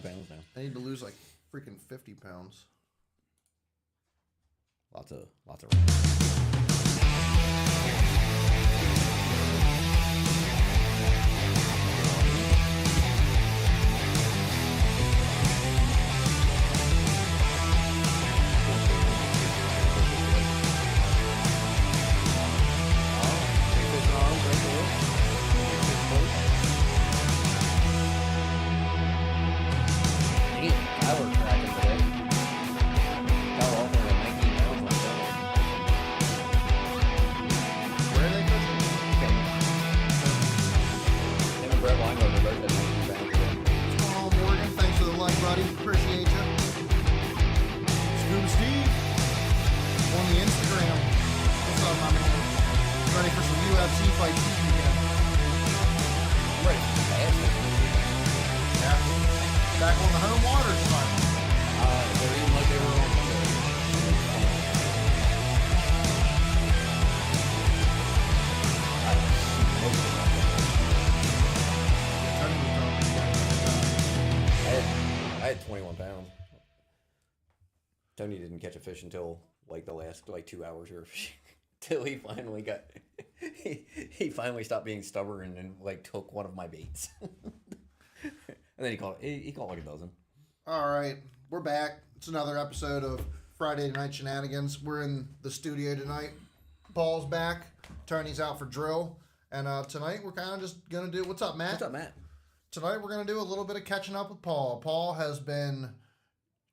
25 pounds now. I need to lose like freaking 50 pounds. Lots of. I had 21 pounds. Tony didn't catch a fish until like the last 2 hours or till he finally got he finally stopped being stubborn and like took one of my baits. And then he caught like a dozen. All right, we're back. It's another episode of Friday Night Shenanigans. We're in the studio tonight. Paul's back. Tony's out for drill. And tonight we're kind of just going to do... What's up, Matt? What's up, Matt? Tonight we're going to do a little bit of catching up with Paul. Paul has been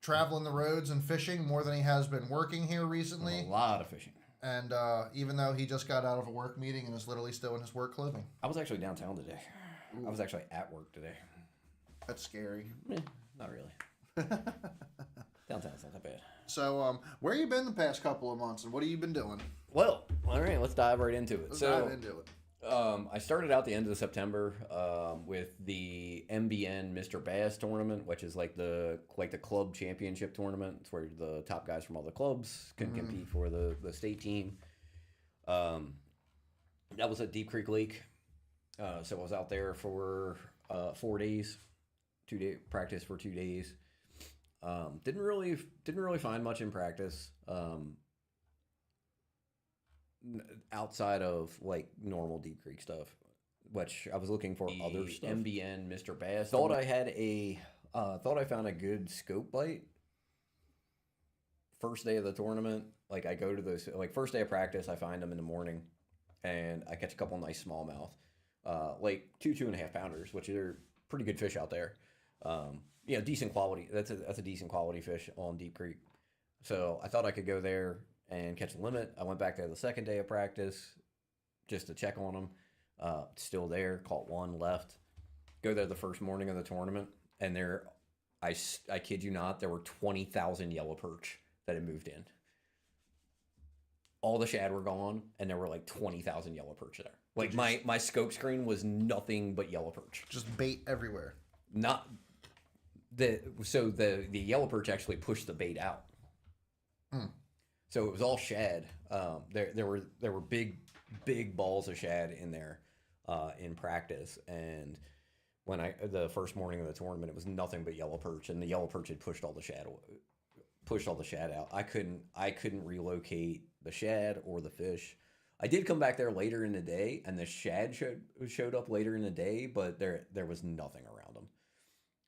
traveling the roads and fishing more than he has been working here recently. A lot of fishing. And even though he just got out of a work meeting and is literally still in his work clothing. I was actually downtown today. Ooh. I was actually at work today. That's scary. Not really. Downtown's not that bad. So, where you been the past couple of months, and what have you been doing? Well, all right, let's dive right into it. Let's dive into it. I started out the end of September with the MBN Mr. Bass tournament, which is like the club championship tournament. It's where the top guys from all the clubs can compete for the state team. That was at Deep Creek Lake. So I was out there for 4 days, 2-day practice for 2 days. Didn't really find much in practice. Outside of like normal Deep Creek stuff, which I was looking for other stuff. MBN Mr. Bass. Thought I found a good scope bite. First day of the tournament, like I go to those, like first day of practice, I find them in the morning, and I catch a couple nice smallmouth, like 2.5 pounders, which are pretty good fish out there. Decent quality. That's a decent quality fish on Deep Creek. So I thought I could go there and catch a limit. I went back there the second day of practice just to check on them. Still there, caught one, left. Go there the first morning of the tournament, and I kid you not, there were 20,000 yellow perch that had moved in. All the shad were gone, and there were like 20,000 yellow perch there. Like my scope screen was nothing but yellow perch. Just bait everywhere. The yellow perch actually pushed the bait out. So it was all shad. There were big balls of shad in there in practice, and when the first morning of the tournament, it was nothing but yellow perch, and the yellow perch had pushed all the shad out. I couldn't relocate the shad or the fish. I did come back there later in the day, and the shad showed up later in the day, but there was nothing around them.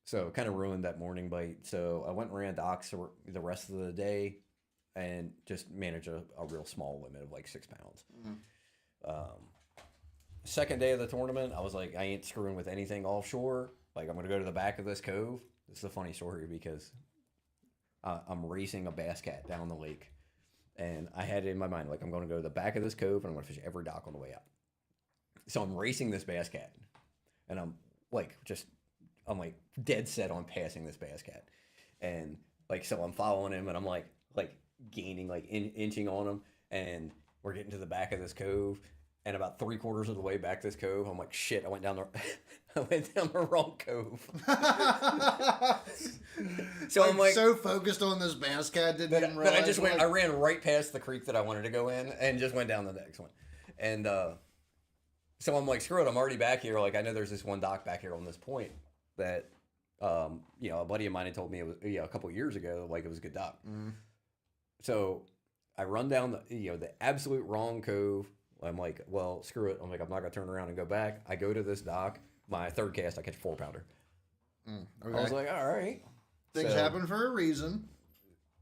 So it kind of ruined that morning bite. So I went and ran docks the rest of the day, and just manage a real small limit of like 6 pounds. Second day of the tournament, I was like, I ain't screwing with anything offshore. Like, I'm going to go to the back of this cove. This is a funny story because I'm racing a bass cat down the lake. And I had it in my mind, like, I'm going to go to the back of this cove and I'm going to fish every dock on the way out. So I'm racing this bass cat. And I'm dead set on passing this bass cat. And like, so I'm following him and I'm like gaining, inching on him, and we're getting to the back of this cove, and about 3/4 of the way back this cove, I'm like, shit, I went down the wrong cove. So I'm like so focused on this bass cat didn't realize. I ran right past the creek that I wanted to go in and just went down the next one. And so I'm like, screw it, I'm already back here. Like, I know there's this one dock back here on this point that A buddy of mine had told me it was a couple years ago, like it was a good dock. Mm. So I run down the absolute wrong cove. I'm like, well, screw it. I'm like, I'm not gonna turn around and go back. I go to this dock. My third cast, I catch 4-pounder. Okay. I was like, all right. Things happen for a reason.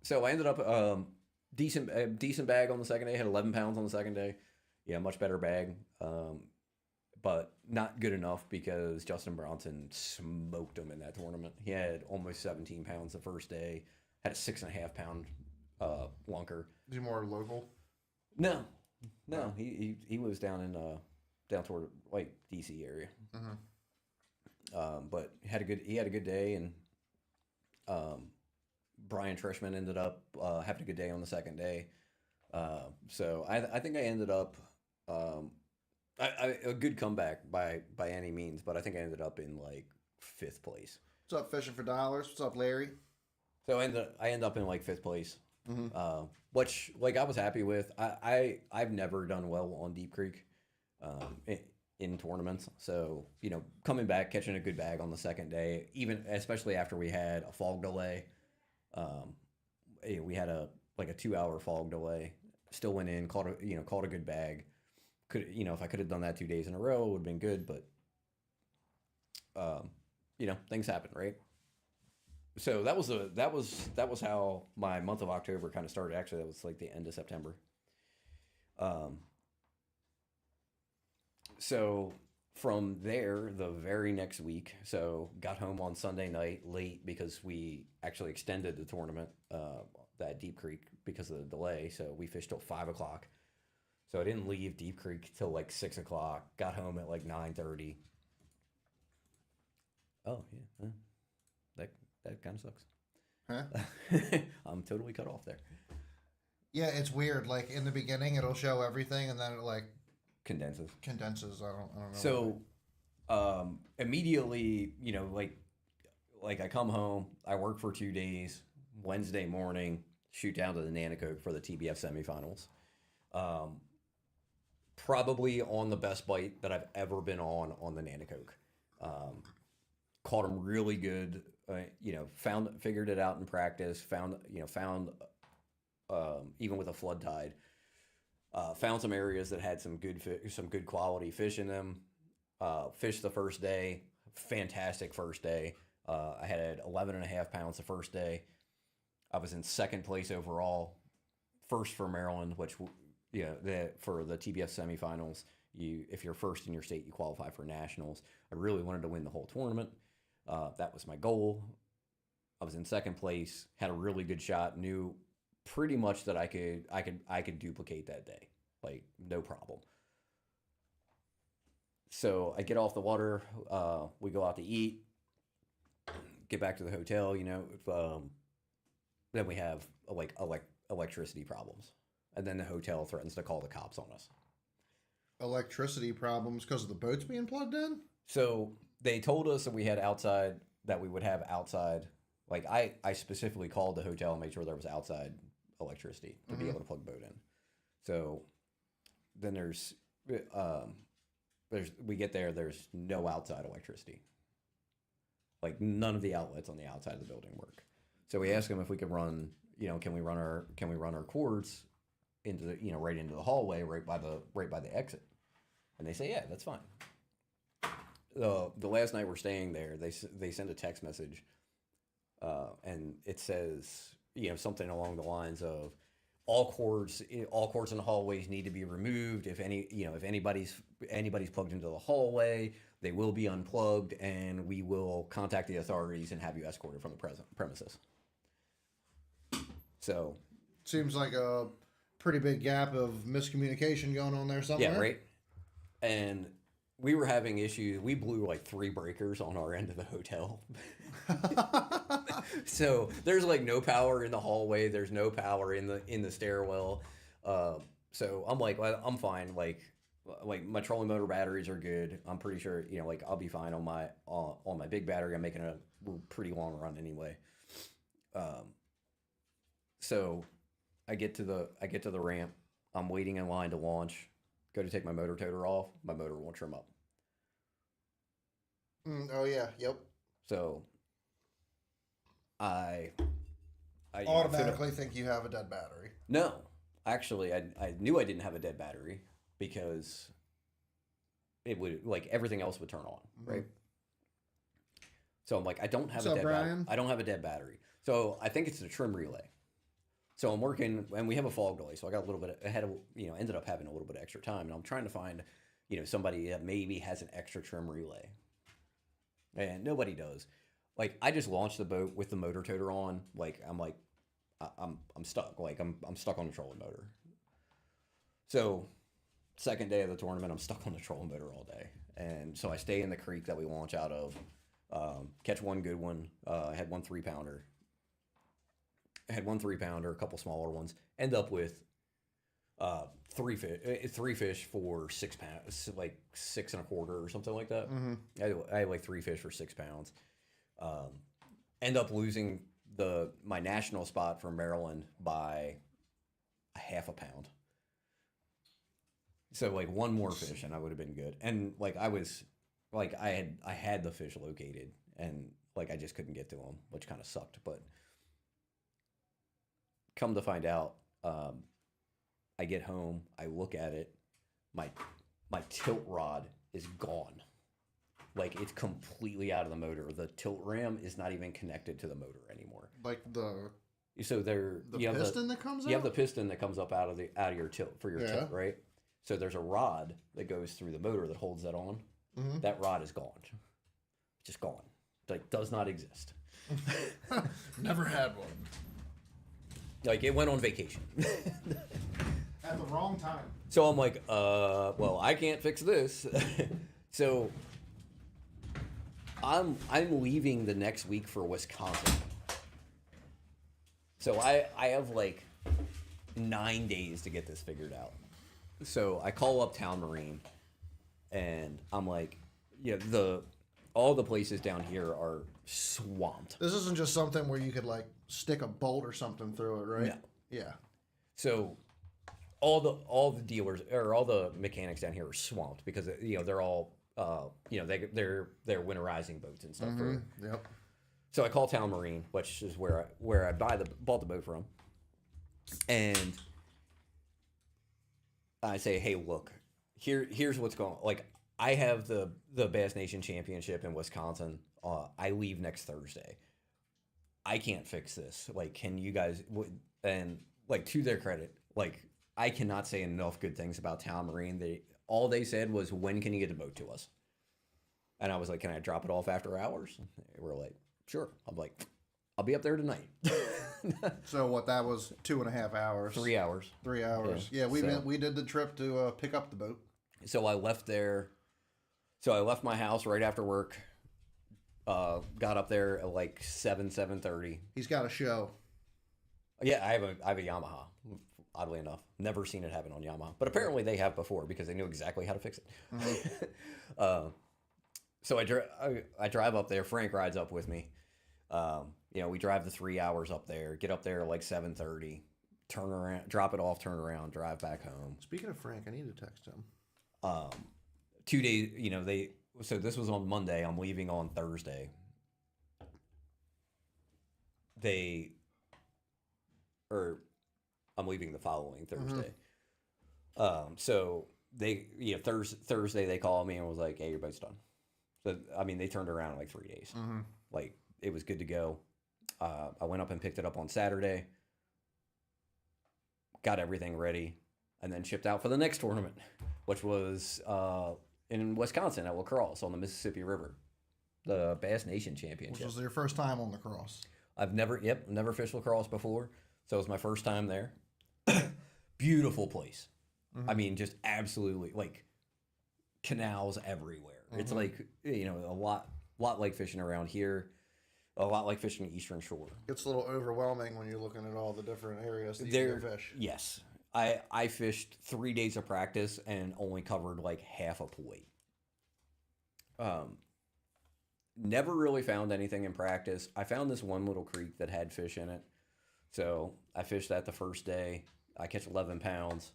So I ended up decent bag on the second day. Had 11 pounds on the second day. Yeah, much better bag. But not good enough because Justin Bronson smoked him in that tournament. He had almost 17 pounds the first day. Had a 6.5 pound lunker. Is he more local? No. He was down toward like DC area. But he had a good day, and Brian Trishman ended up having a good day on the second day. So I think I ended up a good comeback by any means, but I think I ended up in like 5th place. What's up, Fishing for Dollars? What's up, Larry? So I end up in like 5th place, which like I was happy with. I've never done well on Deep Creek, in tournaments. So coming back, catching a good bag on the second day, even especially after we had a fog delay. We had a 2-hour fog delay. Still went in, caught a good bag. Could if I could have done that 2 days in a row, it would have been good. But things happen, right? So that was how my month of October kind of started. Actually, that was like the end of September. So from there, the very next week, so got home on Sunday night late because we actually extended the tournament, that Deep Creek, because of the delay. So we fished till 5 o'clock. So I didn't leave Deep Creek till like 6 o'clock. Got home at like 9:30. Oh yeah, that kind of sucks. Huh? I'm totally cut off there. Yeah, it's weird. Like in the beginning, it'll show everything, and then it like Condenses. I don't know. So, immediately, like I come home, I work for 2 days. Wednesday morning, shoot down to the Nanacoke for the TBF semifinals. Probably on the best bite that I've ever been on the Nanacoke. Caught him really good. Figured it out in practice. Found even with a flood tide. Found some areas that had some good quality fish in them. Fished the first day, fantastic first day. I had 11.5 pounds the first day. I was in 2nd place overall, first for Maryland, which for the TBS semifinals, if you're first in your state, you qualify for nationals. I really wanted to win the whole tournament. That was my goal. I was in 2nd place, had a really good shot, knew pretty much that I could duplicate that day, like no problem. So I get off the water, we go out to eat, get back to the hotel. Then we have electricity problems, and then the hotel threatens to call the cops on us. Electricity problems because of the boats being plugged in? So they told us that we would have outside. Like I specifically called the hotel and made sure there was outside electricity to be able to plug the boat in. So then we get there's no outside electricity. Like none of the outlets on the outside of the building work. So we asked them if we could run, can we run our cords into the, right into the hallway, right by the exit. And they say, yeah, that's fine. The last night we're staying there, they send a text message, and it says, something along the lines of all cords in the hallways need to be removed. If anybody's plugged into the hallway, they will be unplugged, and we will contact the authorities and have you escorted from the premises. So, seems like a pretty big gap of miscommunication going on there somewhere. Yeah, right. And we were having issues. We blew like 3 breakers on our end of the hotel. So there's like no power in the hallway. There's no power in the stairwell. So I'm like, well, I'm fine. Like my trolling motor batteries are good. I'm pretty sure, I'll be fine on my big battery. I'm making a pretty long run anyway. So I get to the ramp. I'm waiting in line to launch. Go to take my motor toter off. My motor won't trim up. Oh yeah. Yep. So I automatically think you have a dead battery. No, actually, I knew I didn't have a dead battery because it would like everything else would turn on, right? So I'm like, I don't have a dead battery. I don't have a dead battery. So I think it's the trim relay. So I'm working, and we have a fog delay, so I got a little bit ahead of, ended up having a little bit of extra time, and I'm trying to find, somebody that maybe has an extra trim relay, and nobody does. Like I just launched the boat with the motor toter on. Like I'm stuck. Like I'm stuck on the trolling motor. So second day of the tournament, I'm stuck on the trolling motor all day, and so I stay in the creek that we launch out of. Catch one good one. I had one 3-pounder. I had one 3-pounder, a couple smaller ones. End up with three fish for 6 pounds, like 6.25 or something like that. I had like 3 fish for 6 pounds. End up losing my national spot from Maryland by a half a pound. So like one more fish and I would have been good. And like I was like I had the fish located and like I just couldn't get to them, which kind of sucked. But come to find out, I get home, I look at it, my tilt rod is gone. Like it's completely out of the motor. The tilt ram is not even connected to the motor anymore. Like the piston that comes out? You have the piston that comes up out of your tilt for your tilt, right? So there's a rod that goes through the motor that holds that on. That rod is gone. Just gone. Like does not exist. Never had one. Like it went on vacation. At the wrong time. So I'm like, well, I can't fix this. So I'm leaving the next week for Wisconsin. So I have like 9 days to get this figured out. So I call up Town Marine and I'm like, all the places down here are swamped. This isn't just something where you could like stick a bolt or something through it, right? No. Yeah. So all the dealers or all the mechanics down here are swamped because they're all they're winterizing boats and stuff. Yep. So I call Town Marine, which is where I bought the boat from, and I say, hey, look, here's what's going on. Like I have the Bass Nation Championship in Wisconsin. I leave next Thursday. I can't fix this. Like, can you guys? And like to their credit, like I cannot say enough good things about Town Marine. All they said was, when can you get the boat to us? And I was like, can I drop it off after hours? They were like, sure. I'm like, I'll be up there tonight. So what? That was 2.5 hours. 3 hours. 3 hours. Yeah, we did the trip to pick up the boat. So I left there. So I left my house right after work. Got up there at like 7:30. He's got a show. Yeah, I have a Yamaha. Oddly enough, never seen it happen on Yamaha, but apparently they have before because they knew exactly how to fix it. So I drive up there. Frank rides up with me. We drive the 3 hours up there. Get up there like 7:30. Turn around, drop it off, turn around, drive back home. Speaking of Frank, I need to text him. 2 days. So this was on Monday. I'm leaving on Thursday. I'm leaving the following Thursday. So they, Thursday they called me and was like, hey, your boat's done. So, I mean, they turned around in like 3 days. Like, it was good to go. I went up and picked it up on Saturday. Got everything ready. And then shipped out for the next tournament, which was in Wisconsin at La Crosse on the Mississippi River. The Bass Nation Championship. Which was your first time on La Crosse. I've never fished La Crosse before. So it was my first time there. Beautiful place. I mean, just absolutely like canals everywhere. It's like, a lot like fishing around here, a lot like fishing the Eastern Shore. It's a little overwhelming when you're looking at all the different areas that you can fish. Yes. I fished 3 days of practice and only covered like half a pool weight. Never really found anything in practice. I found this one little creek that had fish in it. So I fished that the first day. I catch 11 pounds.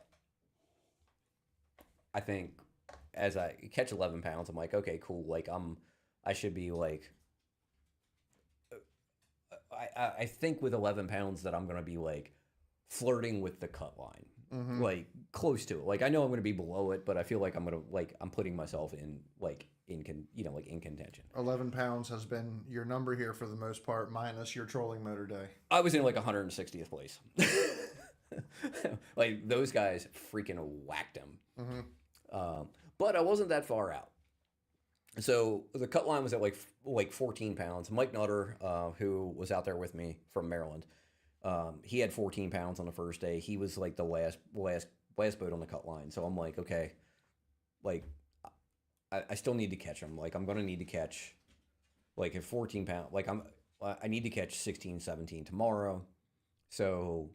I think as I catch 11 pounds, I'm like, okay, cool. Like I should be like, I think with 11 pounds that I'm going to be like flirting with the cut line, like close to it. Like I know I'm going to be below it, but I feel like I'm putting myself in like in contention. 11 pounds has been your number here for the most part, minus your trolling motor day. I was in like 160th place. Like those guys freaking whacked him. But I wasn't that far out. So the cut line was at like 14 pounds. Mike Nutter, who was out there with me from Maryland, he had 14 pounds on the first day. He was like the last boat on the cut line. So I'm like, okay, like I still need to catch him. Like I'm gonna need to catch like at 14 pound. Like I need to catch 16, 17 tomorrow. So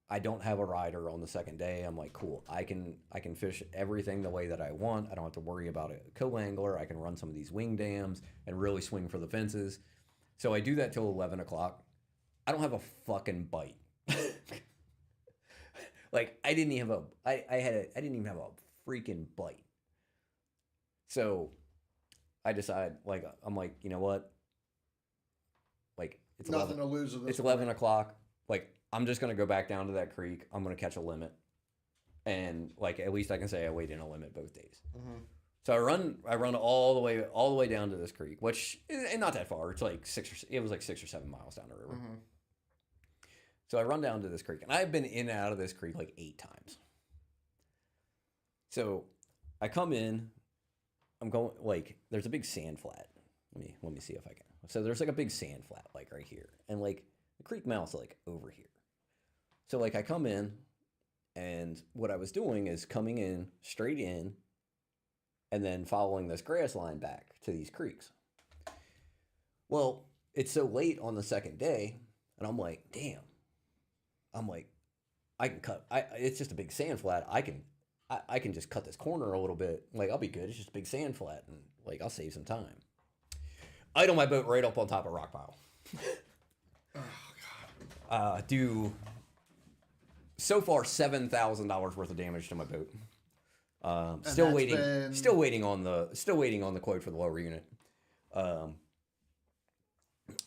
I don't have a rider on the second day. I'm like, cool. I can fish everything the way that I want. I don't have to worry about a co-angler. I can run some of these wing dams and really swing for the fences. So I do that till 11 o'clock. I don't have a fucking bite. Like I didn't even have a freaking bite. So I decide, like, I'm like, you know what? Like it's nothing to lose at this It's 11 o'clock. Like I'm just gonna go back down to that creek. I'm gonna catch a limit, and like at least I can say I weighed in a limit both days. So I run all the way down to this creek, which is not that far. It's like 6 or 7 miles down the river. So I run down to this creek, and I've been in and out of this creek like 8 times. So I come in. I'm going like there's a big sand flat. Let me see if I can. So there's like a big sand flat like right here, and like the creek mouth's like over here. So like I come in, and what I was doing is coming in straight in, and then following this grass line back to these creeks. Well, it's so late on the second day, and I'm like, damn. I'm like, I can cut. It's just a big sand flat. I can just cut this corner a little bit. Like I'll be good. It's just a big sand flat, and like I'll save some time. Idle my boat right up on top of a rock pile. Oh God. Do so far $7,000 worth of damage to my boat. Still waiting on the quote for the lower unit.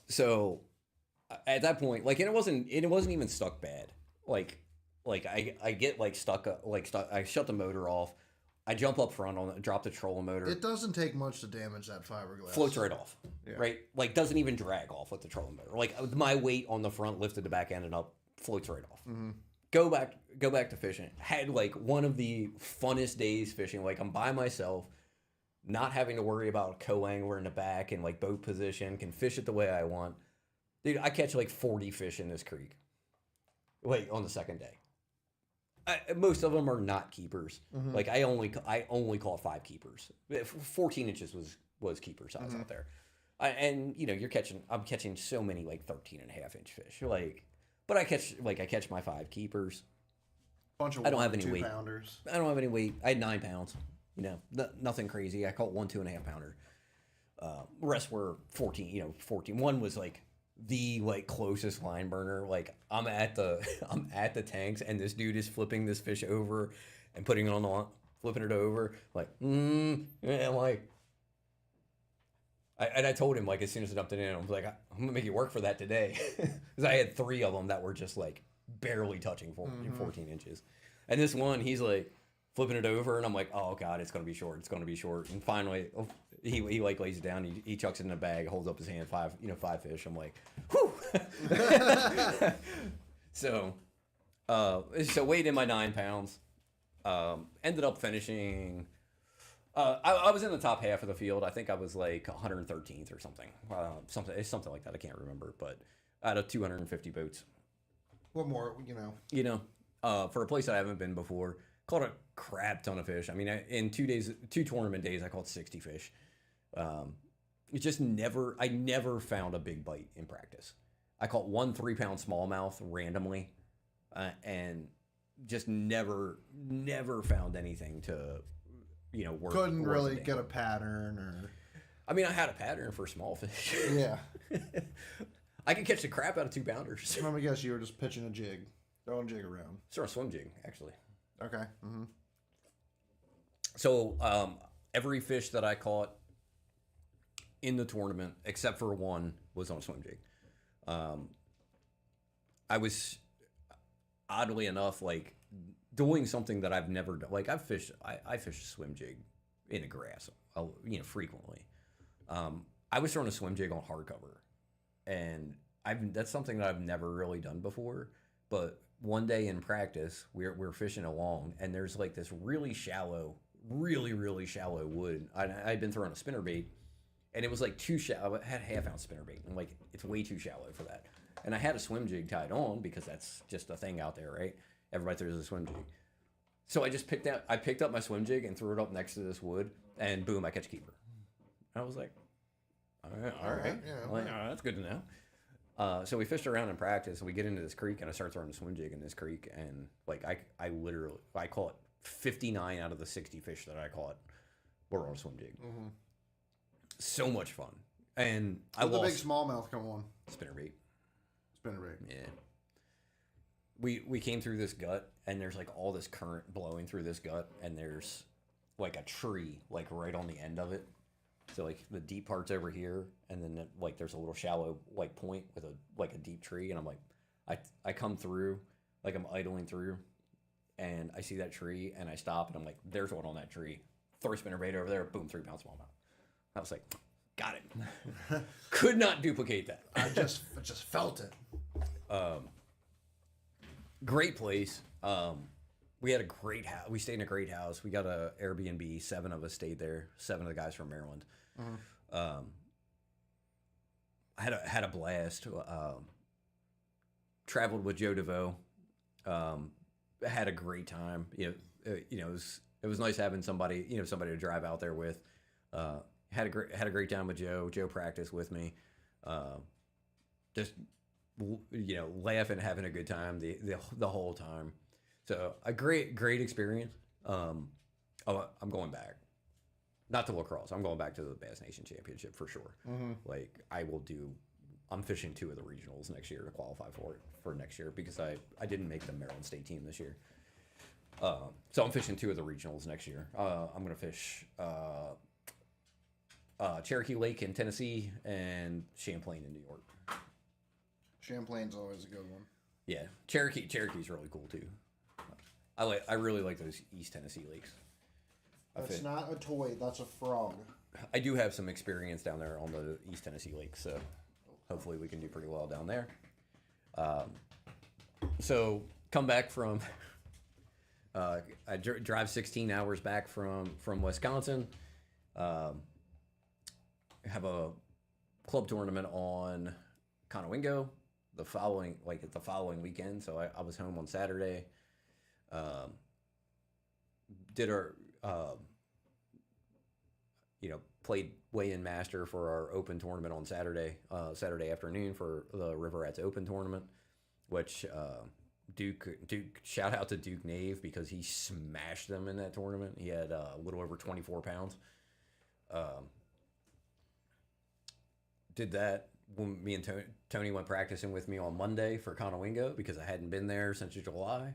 So at that point, like, and it wasn't even stuck bad. Like I get stuck. I shut the motor off. I jump up front on it, drop the trolling motor. It doesn't take much to damage that fiberglass. Floats right off. Yeah. Right? Like doesn't even drag off with the trolling motor. Like my weight on the front lifted the back end and up, floats right off. Go back to fishing. Had like one of the funnest days fishing. Like I'm by myself, not having to worry about a co-angler in the back and like boat position, can fish it the way I want. Dude, I catch like 40 fish in this creek. Like on the second day. Most of them are not keepers. Like I only caught 5 keepers. 14 inches was keeper size out there. And you know, I'm catching so many like 13.5 inch fish. Like, but I catch my 5 keepers. Bunch of I don't have any 2 weight. pounders. I don't have any weight. I had 9 pounds. You know, nothing crazy. I caught 1 2.5 pounder. Rest were 14. You know, 14. One was like the like closest line burner. Like I'm at the tanks, and this dude is flipping this fish over and putting it on the line, flipping it over. Like, and I'm like, I told him like as soon as I dumped it in, I was like, I'm gonna make you work for that today, because I had 3 of them that were just like barely touching 14 inches, and this one he's like flipping it over, and I'm like, oh god, it's gonna be short, and finally he like lays it down, he chucks it in a bag, holds up his hand, 5 fish. I'm like, whew. So weighed in my 9 pounds, ended up finishing. I was in the top half of the field. I think I was like 113th or something. Something like that. I can't remember, but out of 250 boats. What more, for a place that I haven't been before, caught a crap ton of fish. I mean, in 2 tournament days, I caught 60 fish. I never found a big bite in practice. I caught 1 3-pound smallmouth randomly, and just never found anything to, work. Couldn't really get a pattern, or. I mean, I had a pattern for small fish. Yeah. I could catch the crap out of 2 pounders. Let me guess, you were just pitching a jig, throwing a jig around. Sort of swim jig, actually. Okay. So every fish that I caught in the tournament, except for one, was on a swim jig. I was oddly enough like doing something that I've never done. Like I fish a swim jig in the grass, frequently. I was throwing a swim jig on hardcover, and that's something that I've never really done before. But one day in practice, we're fishing along, and there's like this really shallow, really shallow wood. I'd been throwing a spinnerbait, and it was like too shallow. I had a half-ounce spinnerbait, and like it's way too shallow for that. And I had a swim jig tied on because that's just a thing out there, right? Everybody throws a swim jig. So I picked up my swim jig and threw it up next to this wood, and boom, I catch a keeper. I was like, all right, yeah. Like, that's good to know. So we fished around in practice, and we get into this creek, and I start throwing a swim jig in this creek, and like I literally caught 59 out of the 60 fish that I caught were on a swim jig. Mm-hmm. So much fun, and I lost. The big smallmouth come on. Spinnerbait. Yeah. We came through this gut, and there's like all this current blowing through this gut, and there's like a tree like right on the end of it. So like the deep part's over here, and then like there's a little shallow like point with a deep tree, and I'm like, I come through, like I'm idling through, and I see that tree, and I stop, and I'm like, there's one on that tree. Throw a spinnerbait over there, boom, 3-pound smallmouth. I was like, got it. Could not duplicate that. I just felt it. Great place. We had a great house. We stayed in a great house. We got a Airbnb. 7 of us stayed there. 7 of the guys from Maryland. Mm-hmm. I had a blast. Traveled with Joe DeVoe. Had a great time. It was nice having somebody to drive out there with. Had a great time with Joe. Joe practiced with me. Just laughing, having a good time the whole time. So a great experience. I'm going back, not to lacrosse. I'm going back to the Bass Nation Championship for sure. Mm-hmm. Like I'm fishing 2 of the regionals next year to qualify for next year because I didn't make the Maryland State team this year. So I'm fishing 2 of the regionals next year. I'm going to fish Cherokee Lake in Tennessee and Champlain in New York. Champlain's always a good one. Yeah, Cherokee's really cool too. I really like those East Tennessee lakes. That's not a toy. That's a frog. I do have some experience down there on the East Tennessee lakes, so hopefully we can do pretty well down there. So come back from. I drive 16 hours back from Wisconsin. Have a club tournament on Conowingo the following weekend. So I was home on Saturday. Did our played weigh-in master for our open tournament on Saturday afternoon for the River Rats Open tournament, which Duke shout out to Duke Nave because he smashed them in that tournament. He had a little over 24 pounds. Did that when me and Tony went practicing with me on Monday for Conowingo because I hadn't been there since July.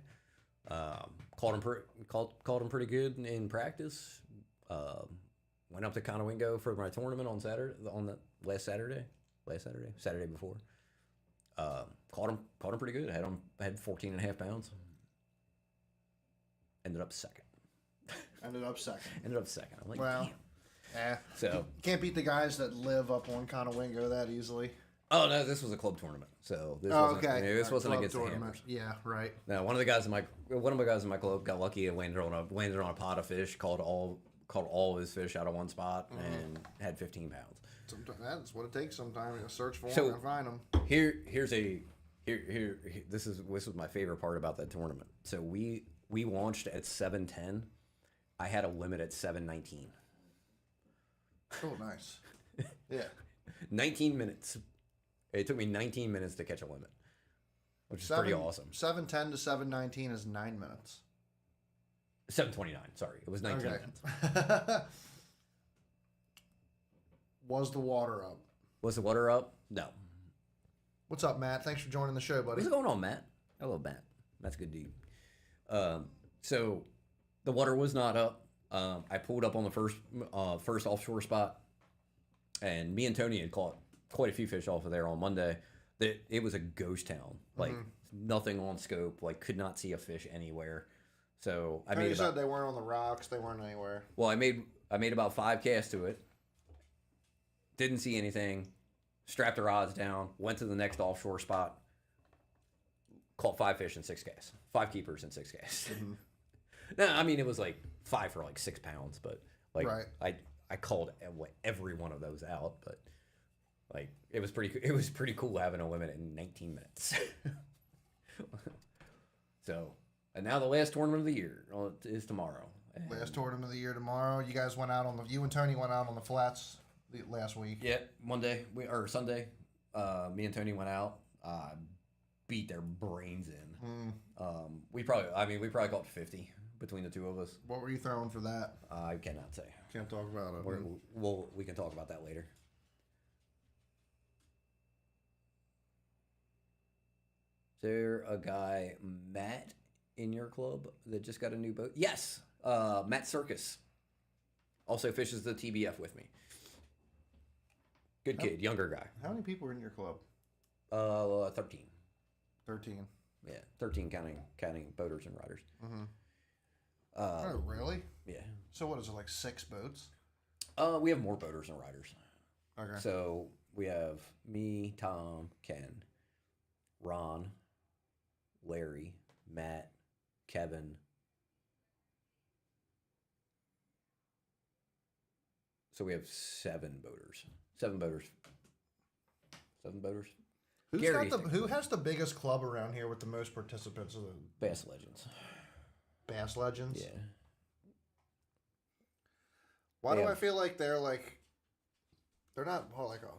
Called him pretty good in practice. Went up to Conowingo for my tournament on Saturday before. Caught him pretty good. Had 14 and a half pounds. Ended up second. Ended up second. I'm like, well, damn. So you can't beat the guys that live up on Conowingo that easily. Oh no, this was a club tournament, so this wasn't against the Hammers. Yeah, right. No, one of my guys in my club got lucky and landed on a pot of fish, caught all his fish out of one spot, and had 15 pounds. Sometimes that's what it takes. Sometimes you search for them and find them. This was my favorite part about that tournament. So we launched at 7:10. I had a limit at 7:19. Oh, nice. Yeah. 19 minutes. It took me 19 minutes to catch a limit, which is pretty awesome. 7:10 to 7:19 is 9 minutes. 7:29. Sorry, it was 19 minutes. Was the water up? Was the water up? No. What's up, Matt? Thanks for joining the show, buddy. What's going on, Matt? Hello, Matt. That's a good dude. So the water was not up. I pulled up on the first offshore spot, and me and Tony had caught quite a few fish off of there on Monday. It was a ghost town. Like nothing on scope. Like could not see a fish anywhere. So I made. You said they weren't on the rocks. They weren't anywhere. Well, I made about 5 casts to it. Didn't see anything. Strapped the rods down. Went to the next offshore spot. Caught 5 fish and 6 casts. 5 keepers and 6 casts. No, I mean it was like 5 for like 6 pounds, but like I called every one of those out, but like it was pretty cool having a limit in 19 minutes. So, and now the last tournament of the year is tomorrow. Last tournament of the year tomorrow. You guys went out on you and Tony went out on the flats last week. Yeah, Sunday. Me and Tony went out. Beat their brains in. We probably caught 50 between the two of us. What were you throwing for that? I cannot say. Can't talk about it. We can talk about that later. Is there a guy, Matt, in your club that just got a new boat? Yes, Matt Circus. Also fishes the TBF with me. Good kid, younger guy. How many people are in your club? 13. 13. Yeah, 13 counting boaters and riders. Oh, really? Yeah. So what is it, like 6 boats? We have more boaters than riders. Okay. So we have me, Tom, Ken, Ron, Larry, Matt, Kevin. So we have 7 boaters. 7 boaters. 7 boaters. Who has the biggest club around here with the most participants? Of the Bass Legends. Bass Legends? Yeah. Why do I feel like they're not like I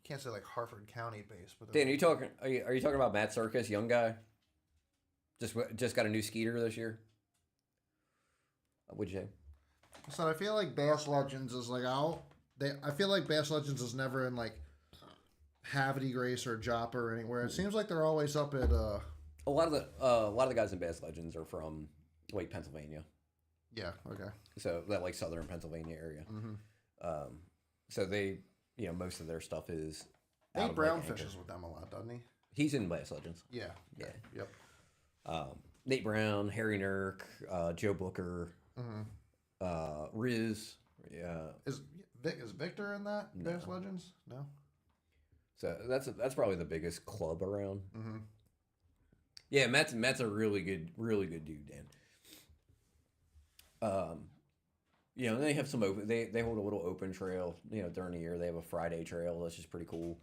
can't say like Harford County based, but Dan, are you talking about Matt Circus, young guy? Just got a new skeeter this year. What'd you say? So I feel like Bass Legends is like I feel like Bass Legends is never in like Havity Grace or Joppa or anywhere. It seems like they're always up at a lot of the guys in Bass Legends are from like Pennsylvania. Yeah. Okay. So that like southern Pennsylvania area. So they, most of their stuff is. Nate Brown fishes with them a lot, doesn't he? He's in Bass Legends. Yeah. Yeah. Yep. Nate Brown, Harry Nurk, Joe Booker, Riz. Yeah. Is Victor in that Bass Legends? No. So that's probably the biggest club around. Yeah, Matt's a really good dude, Dan. They have some open. They hold a little open trail. During the year they have a Friday trail. That's just pretty cool.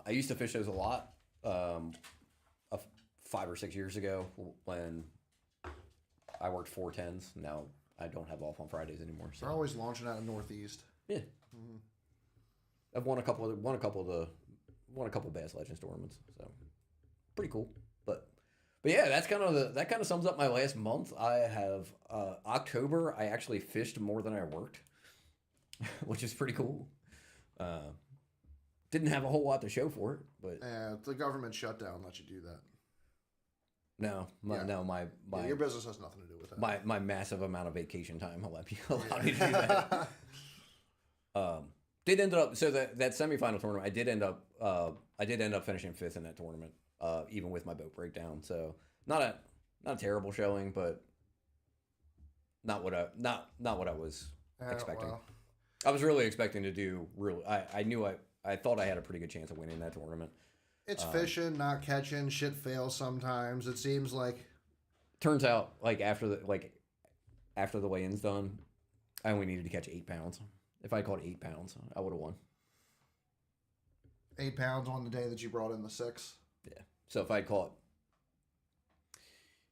I used to fish those a lot. 5 or 6 years ago when I worked 410s. Now I don't have off on Fridays anymore. So they're always launching out of Northeast. Yeah. I've won a couple Bass Legends tournaments. So pretty cool. But yeah, that kind of sums up my last month. I have October. I actually fished more than I worked, which is pretty cool. Didn't have a whole lot to show for it, but the government shutdown lets you do that. No, my your business has nothing to do with that. My massive amount of vacation time allowed me to do that. Did end up that semifinal tournament. I did end up finishing 5th in that tournament, even with my boat breakdown. So not a terrible showing, but not what I was expecting. Well. I was really expecting to do I thought I had a pretty good chance of winning that tournament. It's fishing, not catching. Shit fails sometimes. It seems like. Turns out, like after the weigh-in's done, I only needed to catch 8 pounds. If I caught 8 pounds, I would have won. 8 pounds on the day that you brought in the 6. Yeah. So if I caught,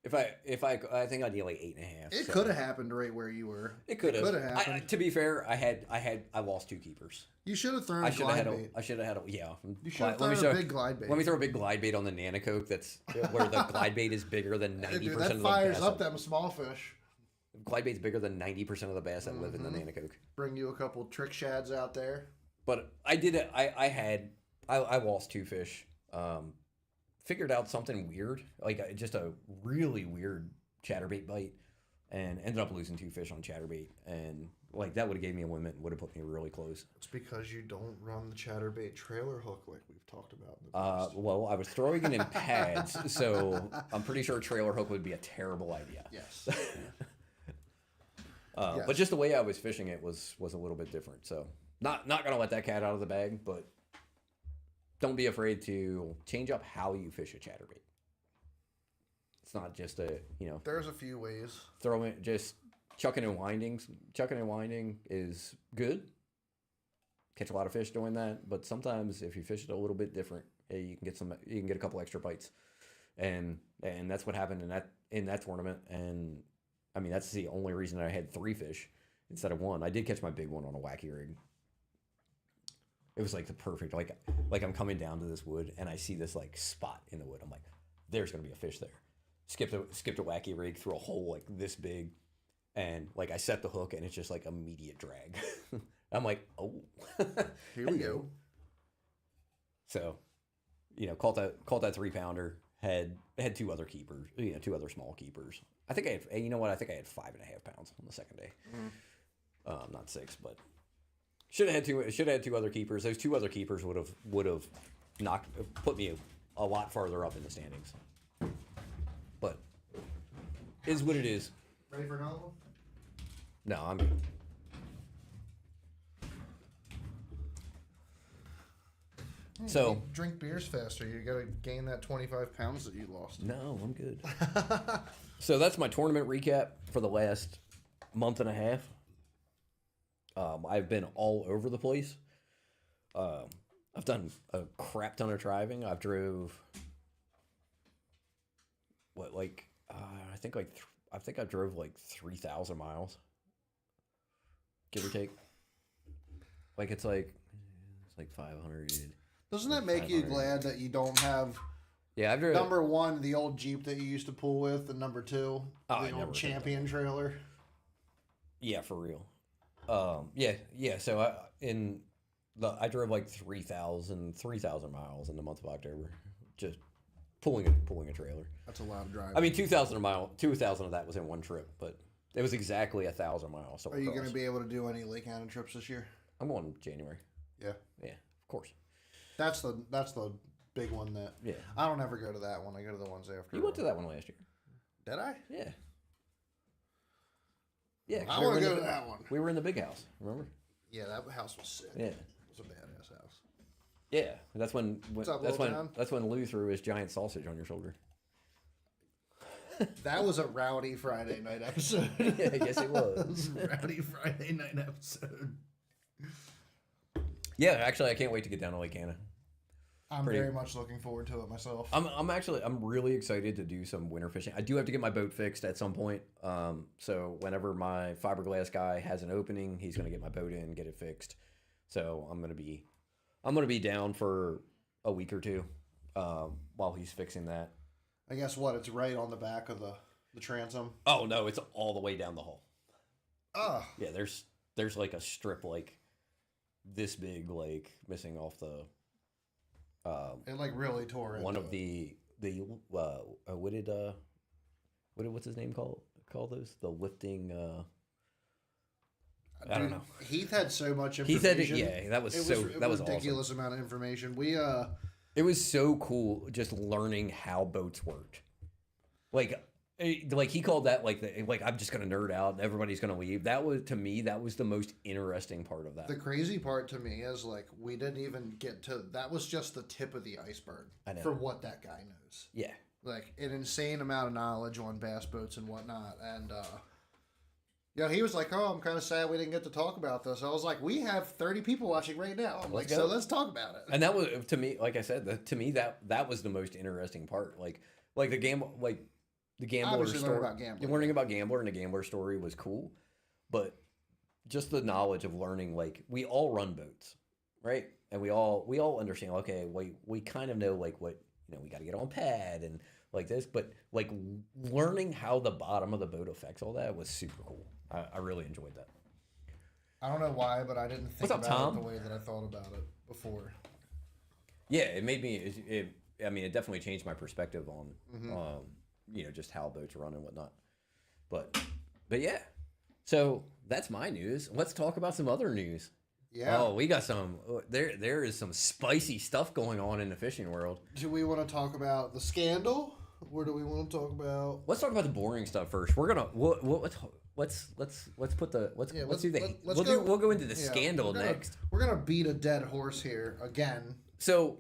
I think I'd get like 8.5. It could have happened right where you were. It could have happened. To be fair, I lost 2 keepers. You should have thrown glide bait. I should have had a yeah. You should have thrown a big glide bait. Let me throw a big glide bait on the Nanocoke. That's where the glide bait is bigger than 90% of the bass. That fires up them small fish. Glide bait's bigger than 90% of the bass that live in the Nanocoke. Bring you a couple trick shads out there. But I did it. I lost 2 fish. Figured out something weird, like just a really weird chatterbait bite. and ended up losing 2 fish on chatterbait. And like that would have gave me a limit and would have put me really close. It's because you don't run the chatterbait trailer hook like we've talked about in the past. Well, I was throwing it in pads, so I'm pretty sure a trailer hook would be a terrible idea. Yes. Yes. But just the way I was fishing it was a little bit different. So not gonna let that cat out of the bag, but don't be afraid to change up how you fish a chatterbait. It's not just There's a few ways. Just chucking and winding. Chucking and winding is good. Catch a lot of fish doing that, but sometimes if you fish it a little bit different, you can get a couple extra bites, and that's what happened in that tournament. And I mean that's the only reason I had 3 fish instead of 1. I did catch my big one on a wacky rig. It was like the perfect like I'm coming down to this wood and I see this like spot in the wood. I'm like, there's gonna be a fish there. Skipped a wacky rig through a hole like this big, and like I set the hook and it's just like immediate drag. I'm like, oh, here we go. So, caught that 3-pounder. Had 2 other keepers, 2 other small keepers. I think I had, I think I had 5.5 pounds on the second day. Not 6, but should have had 2 other keepers. Those 2 other keepers would have put me a lot farther up in the standings. But is what it is. Ready for another one? No, I'm good. So you drink beers faster. You got to gain that 25 pounds that you lost. No, I'm good. So that's my tournament recap for the last month and a half. I've been all over the place. I've done a crap ton of driving. I've drove I think I drove like 3,000 miles, give or take. It's like 500. Doesn't that make you glad that you don't have? Yeah, I've driven number 1, the old Jeep that you used to pull with, and number 2, the old Champion trailer. Yeah, for real. Yeah. So I drove like 3,000 miles in the month of October, just pulling a trailer. That's a lot of driving. I mean, 2,000 of that was in one trip, but it was exactly 1,000 miles. So are you going to be able to do any Lake Anna trips this year? I'm going in January. Yeah. Yeah, of course. That's the big one that. Yeah. I don't ever go to that one. I go to the ones after. You went to that one last year. Did I? Yeah. Yeah. I want to go to that one. We were in the big house. Remember? Yeah, that house was sick. Yeah. It was a badass house. Yeah, that's when that's when Lou threw his giant sausage on your shoulder. That was a rowdy Friday night episode. Yeah, yes it was. Rowdy Friday night episode. Yeah, actually, I can't wait to get down to Lake Anna. I'm very much looking forward to it myself. I'm really excited to do some winter fishing. I do have to get my boat fixed at some point. So whenever my fiberglass guy has an opening, he's going to get my boat in, get it fixed. So I'm going to be down for a week or 2 while he's fixing that. I guess what? It's right on the back of the transom. Oh no, it's all the way down the hall. Oh. Yeah, there's like a strip like this big, like missing off the. It like really tore it. One of the what's his name call those, the lifting. I don't know. Heath had so much information. That was ridiculous awesome. amount of information. It was so cool just learning how boats worked. Like he called that like I'm just gonna nerd out and everybody's gonna leave. That was, to me, that was the most interesting part of that. The crazy part to me is like we didn't even get to, that was just the tip of the iceberg for what that guy knows. Yeah. Like an insane amount of knowledge on bass boats and whatnot. And he was like, "Oh, I'm kind of sad we didn't get to talk about this." I was like, "We have 30 people watching right now." I'm like, "So let's talk about it." And that was, to me, like I said, that was the most interesting part. Like the game, like the gambler story. Learning about gambler and the gambler story was cool, but just the knowledge of learning, like we all run boats, right? And we all understand. Okay, we kind of know like what, we got to get on pad and like this, but like learning how the bottom of the boat affects all that was super cool. I really enjoyed that. I don't know why, but I didn't think What's up, about Tom? it the way that I thought about it before. Yeah, it made me. It definitely changed my perspective on, just how boats run and whatnot. But But yeah, so that's my news. Let's talk about some other news. Yeah. Oh, we got some. There is some spicy stuff going on in the fishing world. Do we want to talk about the scandal, or do we want to talk about? Let's talk about the boring stuff first. We're gonna let's put the let's do the we'll go into the scandal next. We're gonna beat a dead horse here again. So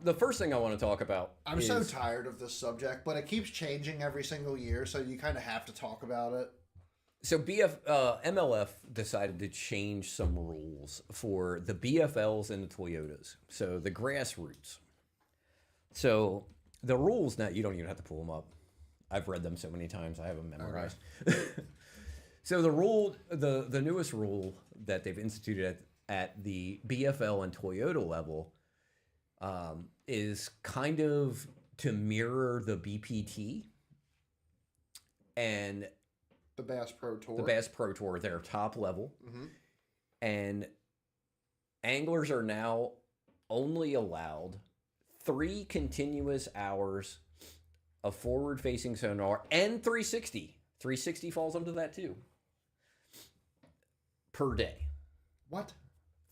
the first thing I want to talk about. I'm so tired of this subject, but it keeps changing every single year, so you kind of have to talk about it. So MLF decided to change some rules for the BFLs and the Toyotas. So the grassroots. So the rules now, you don't even have to pull them up. I've read them so many times, I have them memorized. Okay. So the newest rule that they've instituted at the BFL and Toyota level is kind of to mirror the BPT and the Bass Pro Tour. The Bass Pro Tour, their top level. Mm-hmm. And anglers are now only allowed 3 continuous hours of forward-facing sonar and 360. 360 falls under that too. Per day. What?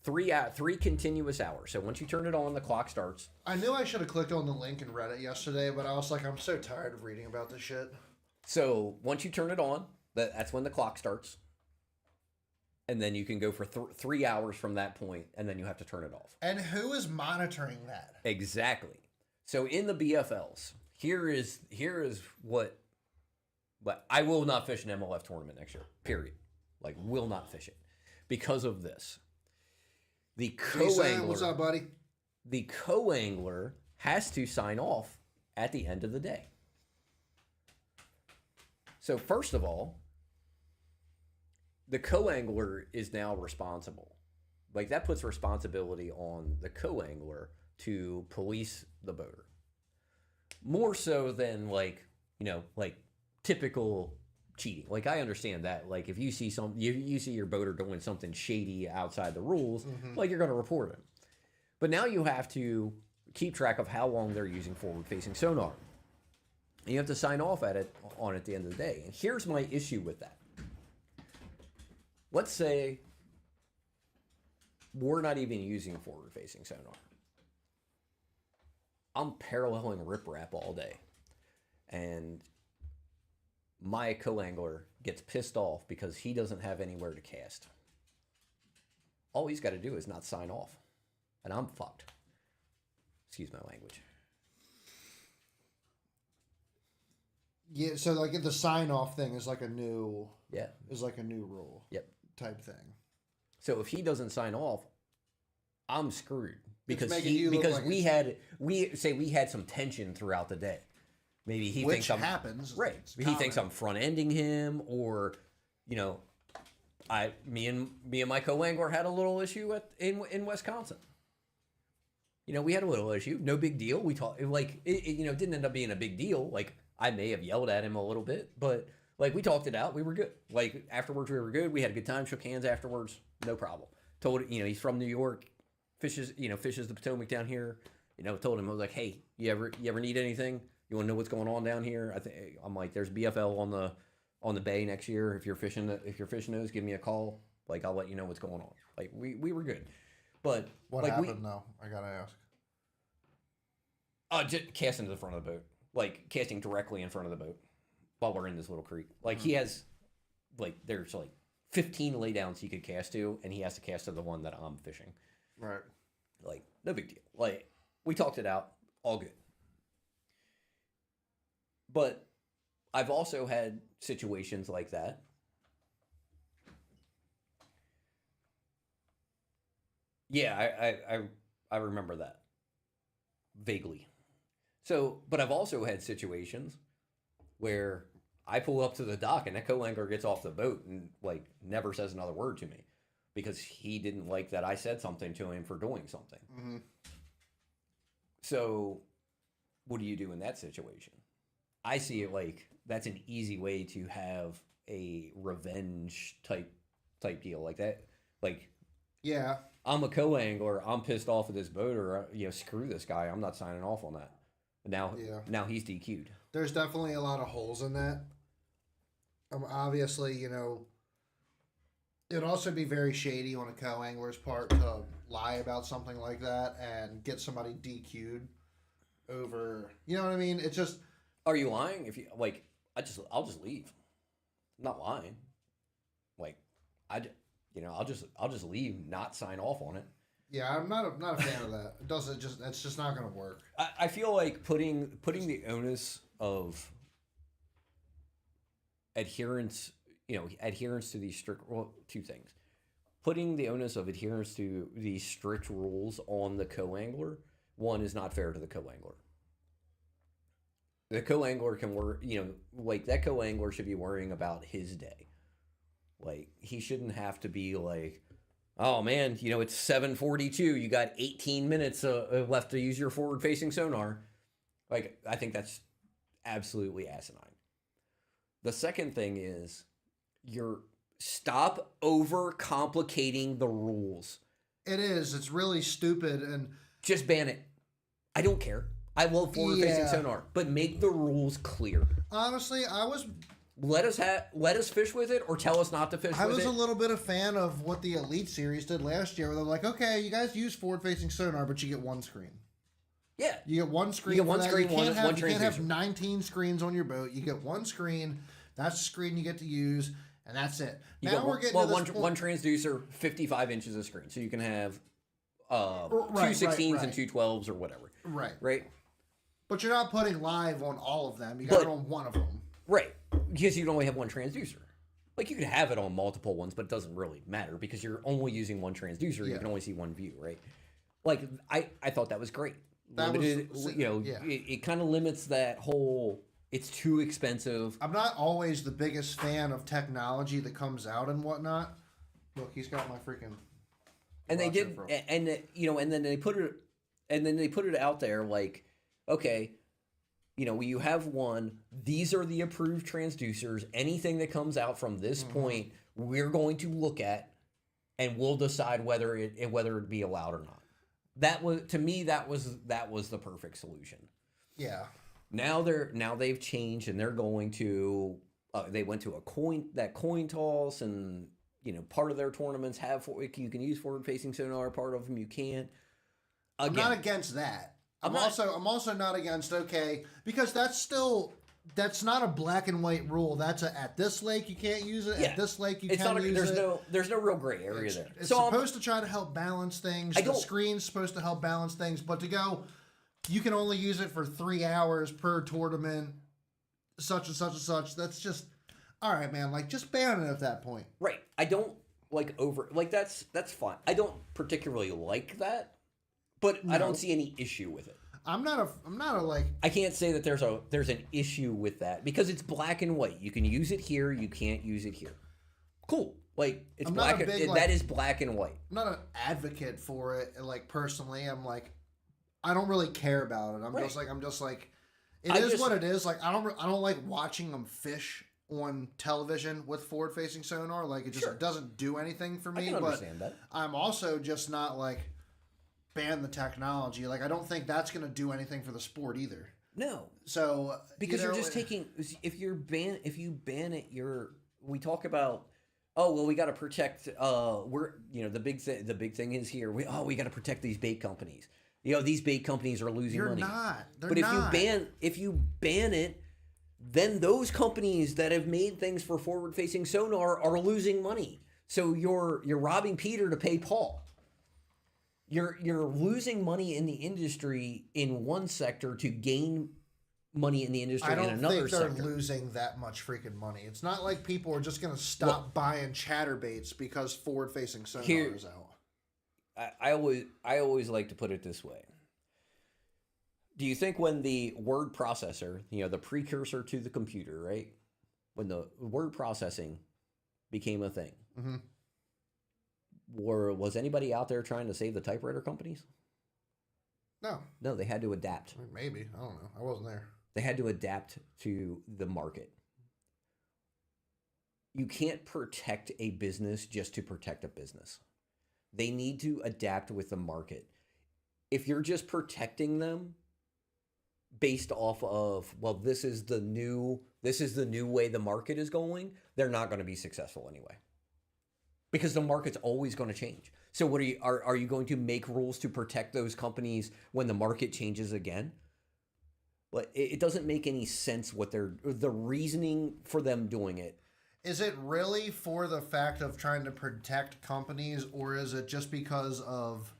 3 continuous hours. So once you turn it on, the clock starts. I knew I should have clicked on the link and read it yesterday, but I was like, I'm so tired of reading about this shit. So once you turn it on, that's when the clock starts. And then you can go for 3 hours from that point, and then you have to turn it off. And who is monitoring that? Exactly. So in the BFLs, here is what I will not fish an MLF tournament next year. Period. Like, will not fish it because of this. The co-angler. What's up, buddy? The co-angler has to sign off at the end of the day. So first of all, the co-angler is now responsible. Like, that puts responsibility on the co-angler to police the boater. More so than like typical cheating. Like, I understand that. Like, if you see you see your boater doing something shady outside the rules, mm-hmm. like, you're going to report him. But now you have to keep track of how long they're using forward-facing sonar. And you have to sign off at it at the end of the day. And here's my issue with that. Let's say we're not even using forward-facing sonar. I'm paralleling riprap all day. And my co-angler gets pissed off because he doesn't have anywhere to cast. All he's got to do is not sign off. And I'm fucked. Excuse my language. Yeah, so like the sign off thing is like a new rule. Yep. Type thing. So if he doesn't sign off, I'm screwed because we had some tension throughout the day. Maybe he thinks happens. Right. He thinks I'm front ending him, or me and my co-angler had a little issue in Wisconsin. We had a little issue, no big deal. We talked it didn't end up being a big deal. Like, I may have yelled at him a little bit, but like, we talked it out. We were good. Like, afterwards, we were good. We had a good time. Shook hands afterwards. No problem. Told he's from New York, fishes the Potomac down here. Told him, I was like, hey, you ever need anything? You want to know what's going on down here? I'm like, there's BFL on the bay next year. If you're fishing those, give me a call. Like, I'll let you know what's going on. Like, we were good. But what happened though? I gotta ask. Just casting to the front of the boat, like casting directly in front of the boat while we're in this little creek. Like, he has, there's 15 laydowns he could cast to, and he has to cast to the one that I'm fishing. Right. Like, no big deal. Like, we talked it out, all good. But I've also had situations like that. Yeah, I remember that vaguely. So, but I've also had situations where I pull up to the dock and that co-angler gets off the boat and never says another word to me because he didn't like that I said something to him for doing something. Mm-hmm. So, what do you do in that situation? I see it like that's an easy way to have a revenge type deal like that. Like, yeah, I'm a co-angler. I'm pissed off at this boater. Screw this guy. I'm not signing off on that. Now he's DQ'd. There's definitely a lot of holes in that. Obviously, it'd also be very shady on a co-angler's part to lie about something like that and get somebody DQ'd over. You know what I mean? It's just. Are you lying? If you like, I'll just leave. I'm not lying. Like, I'll just leave, not sign off on it. Yeah, I'm not a fan of that. It's just not going to work. I feel like putting the onus of adherence to these strict, well, two things. Putting the onus of adherence to these strict rules on the co-angler, one, is not fair to the co-angler. The co-angler can work, like that co-angler should be worrying about his day. Like, he shouldn't have to be like, oh man, it's 7:42. You got 18 minutes left to use your forward-facing sonar. Like, I think that's absolutely asinine. The second thing is, stop over-complicating the rules. It is. It's really stupid, and just ban it. I don't care. I love forward-facing sonar, but make the rules clear. Honestly, let us fish with it, or tell us not to fish with it. I was a little bit a fan of what the Elite Series did last year, where they're like, okay, you guys use forward-facing sonar, but you get one screen. Yeah. You get one screen. You get one screen, you can't have 19 screens on your boat. You get one screen. That's the screen you get to use, and that's it. We're getting to this point. One transducer, 55 inches of screen. So you can have two right, 16s and two 12s or whatever. Right. Right? But you're not putting live on all of them. You got it on one of them. Right. Because you only have one transducer. Like, you could have it on multiple ones, but it doesn't really matter because you're only using one transducer. Yeah. You can only see one view, right? Like, I thought that was great. It kind of limits that whole, it's too expensive. I'm not always the biggest fan of technology that comes out and whatnot. Look, he's got my freaking. And they did, and then they put it out there like, okay, you have one. These are the approved transducers. Anything that comes out from this point, we're going to look at, and we'll decide whether it be allowed or not. That was, to me, that was the perfect solution. Yeah. Now they've changed, and they're going to. They went to that coin toss, and part of their tournaments you can use forward facing sonar. Part of them you can't. Again, I'm not against that. I'm also not against because that's not a black and white rule. That's at this lake you can't use it. Yeah. At this lake you can't use it. There's no real gray area there. It's supposed to try to help balance things. The screen's supposed to help balance things, but to go, you can only use it for 3 hours per tournament, such and such and such. That's just all right, man. Like, just ban it at that point. Right. I don't that's fine. I don't particularly like that. But I don't see any issue with it. I'm not a I can't say that there's an issue with that because it's black and white. You can use it here, you can't use it here. Cool. Like, it's that is black and white. I'm not an advocate for it. Like, personally, I'm like, I don't really care about it. I'm just like, it is what it is. Like, I don't like watching them fish on television with forward facing sonar. Like, it just doesn't do anything for me. I can understand that. I'm also just not like, ban the technology. Like, I don't think that's going to do anything for the sport either. No. So because you're just taking, if you ban it, we talk about, oh well, we got to protect. The big thing is here. We got to protect these bait companies. These bait companies are losing money. They're not. If you ban it, then those companies that have made things for forward facing sonar are losing money. So you're robbing Peter to pay Paul. You're losing money in the industry in one sector to gain money in the industry in another sector. I don't think they're losing that much freaking money. It's not like people are just going to stop buying chatterbaits because forward-facing sonar is out. I always like to put it this way. Do you think when the word processor, the precursor to the computer, right? When the word processing became a thing, was anybody out there trying to save the typewriter companies? No, they had to adapt. Maybe. I don't know. I wasn't there. They had to adapt to the market. You can't protect a business just to protect a business. They need to adapt with the market. If you're just protecting them, based off of, well, this is the new way the market is going, they're not going to be successful anyway. Because the market's always going to change. So what are you going to make rules to protect those companies when the market changes again? But it doesn't make any sense the reasoning for them doing it. Is it really for the fact of trying to protect companies, or is it just because of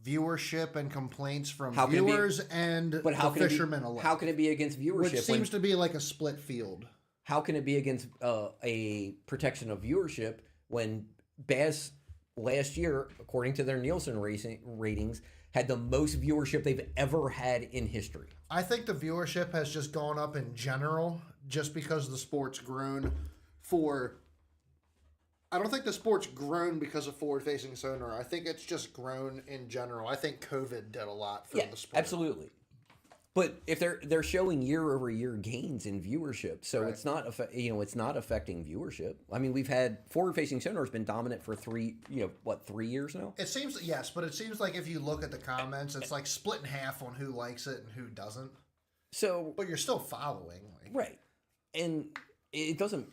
viewership and complaints from viewers and the fishermen alike? How can it be against viewership? Which seems to be like a split field. How can it be against a protection of viewership when Bass last year, according to their Nielsen ratings, had the most viewership they've ever had in history? I think the viewership has just gone up in general just because the sport's grown I don't think the sport's grown because of forward-facing sonar. I think it's just grown in general. I think COVID did a lot for the sport. Absolutely. But if they're showing year-over-year gains in viewership, so it's not affecting viewership. I mean, we've had forward-facing sonar has been dominant for 3 years now. It seems but it seems like if you look at the comments, it's like split in half on who likes it and who doesn't. So, but you're still following, right? And it doesn't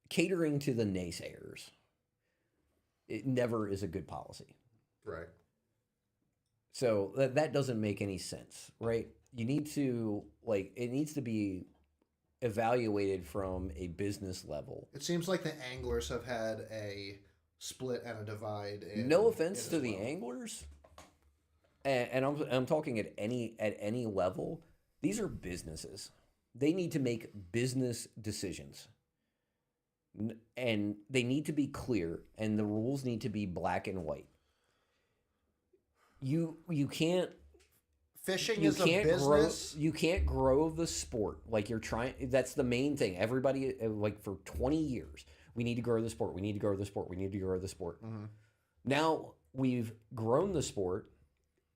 catering to the naysayers. It never is a good policy, right? So that doesn't make any sense, right? You need to it needs to be evaluated from a business level. It seems like the anglers have had a split and a divide. No offense to the anglers, and I'm talking at any level. These are businesses. They need to make business decisions, and they need to be clear, and the rules need to be black and white. You can't. Fishing is a business. You can't grow the sport like you're trying. That's the main thing. Everybody, for 20 years, we need to grow the sport. We need to grow the sport. We need to grow the sport. Mm-hmm. Now we've grown the sport.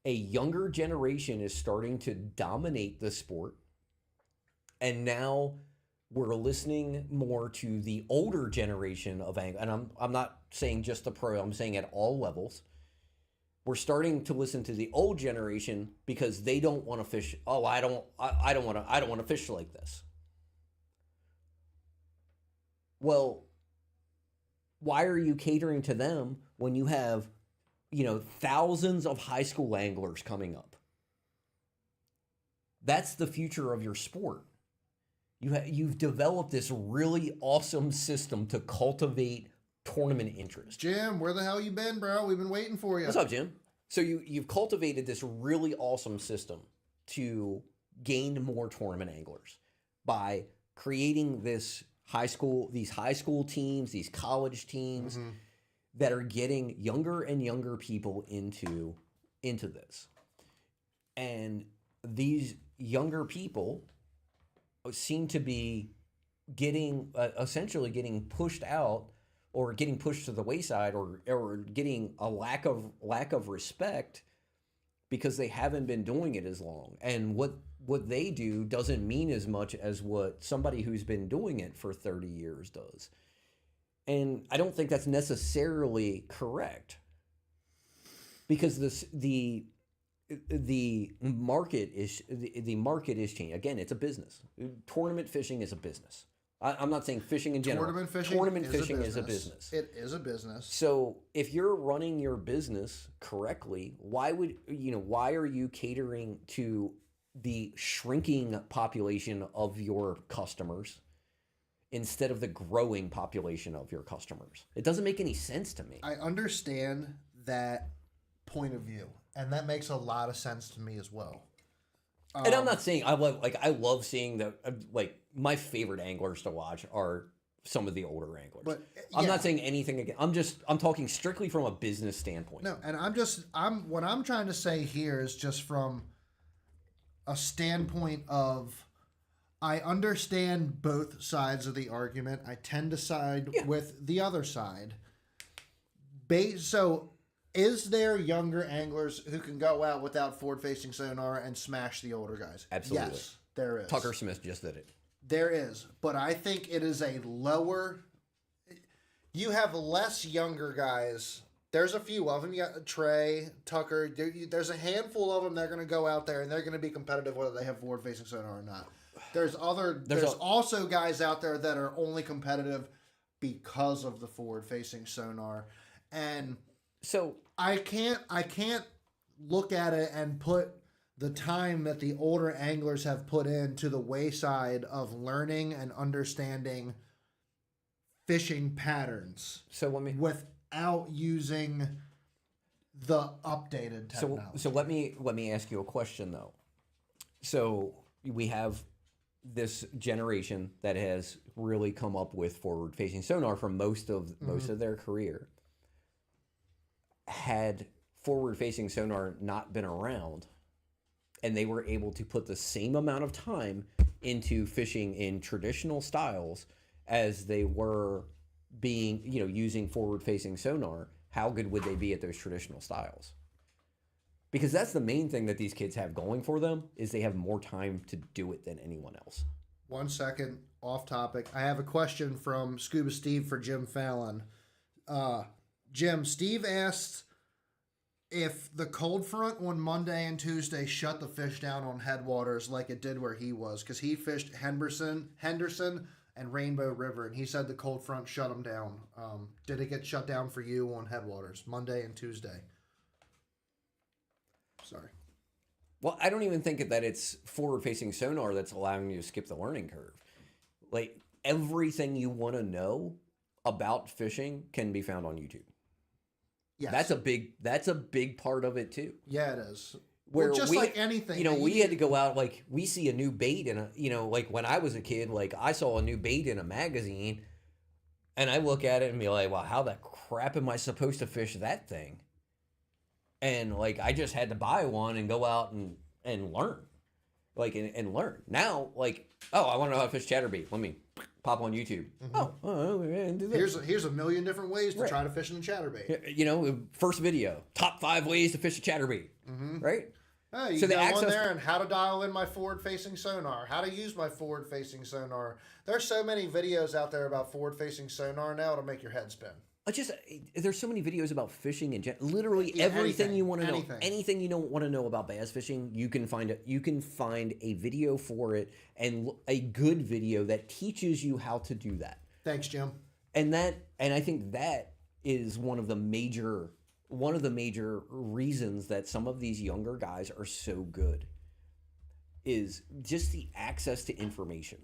A younger generation is starting to dominate the sport. And now we're listening more to the older generation of anglers. And I'm not saying just the pro. I'm saying at all levels. We're starting to listen to the old generation because they don't want to fish. Oh, I don't want to fish like this. Well, why are you catering to them when you have, thousands of high school anglers coming up? That's the future of your sport. You've developed this really awesome system to cultivate tournament interest. Jim, where the hell you been, bro? We've been waiting for you. What's up, Jim? So you've cultivated this really awesome system to gain more tournament anglers by creating these high school teams, these college teams that are getting younger and younger people into this. And these younger people seem to be essentially getting pushed out, or getting pushed to the wayside, or getting a lack of respect because they haven't been doing it as long. And what they do doesn't mean as much as what somebody who's been doing it for 30 years does. And I don't think that's necessarily correct, because the market is changing. Again, it's a business. Tournament fishing is a business. I'm not saying fishing in general. Tournament fishing is a business. It is a business. So if you're running your business correctly, why are you catering to the shrinking population of your customers instead of the growing population of your customers? It doesn't make any sense to me. I understand that point of view, and that makes a lot of sense to me as well. And I'm not saying I love seeing my favorite anglers to watch are some of the older anglers. But I'm not saying anything again. I'm talking strictly from a business standpoint. No, and what I'm trying to say here is just from a standpoint of, I understand both sides of the argument. I tend to side with the other side. So, is there younger anglers who can go out without forward-facing sonar and smash the older guys? Absolutely. Yes, there is. Tucker Smith just did it. There is. But I think it is a lower... You have less younger guys There's a few of them. You got Trey, Tucker. There's a handful of them that are going to go out there and they're going to be competitive whether they have forward-facing sonar or not. There's also guys out there that are only competitive because of the forward-facing sonar, and so I can't look at it and put the time that the older anglers have put into the wayside of learning and understanding fishing patterns. So without using the updated technology. So let me ask you a question though. So we have this generation that has really come up with forward-facing sonar for most of their career. Had forward-facing sonar not been around, and they were able to put the same amount of time into fishing in traditional styles as they were being, using forward-facing sonar, how good would they be at those traditional styles? Because that's the main thing that these kids have going for them, is they have more time to do it than anyone else. 1 second, off topic. I have a question from Scuba Steve for Jim Fallon. Jim, Steve asked if the cold front on Monday and Tuesday shut the fish down on headwaters like it did where he was, because he fished Henderson and Rainbow River, and he said the cold front shut them down. Did it get shut down for you on headwaters Monday and Tuesday? Sorry. Well, I don't even think that it's forward-facing sonar that's allowing you to skip the learning curve. Like, everything you want to know about fishing can be found on YouTube. Yes. That's a big part of it too. Yeah, it is. Where just like anything, we had to go out, like, we see a new bait in like when I was a kid, like I saw a new bait in a magazine and I look at it and be like, well, how the crap am I supposed to fish that thing? And like, I just had to buy one and go out and learn, like, and learn. Now, like, oh, I want to know how to fish chatterbait. Let me pop on YouTube. Mm-hmm. Do this. Here's a million different ways to try to fish in a chatterbait. First video, top 5 ways to fish a chatterbait. Mm-hmm. Right? Oh, you go on there and how to dial in my forward-facing sonar, how to use my forward-facing sonar. There's so many videos out there about forward-facing sonar now, it'll make your head spin. There's so many videos about fishing and literally everything you want to know. Anything you don't want to know about bass fishing, you can find a video for it, and a good video that teaches you how to do that. Thanks, Jim. And I think that is one of the major reasons that some of these younger guys are so good, is just the access to information.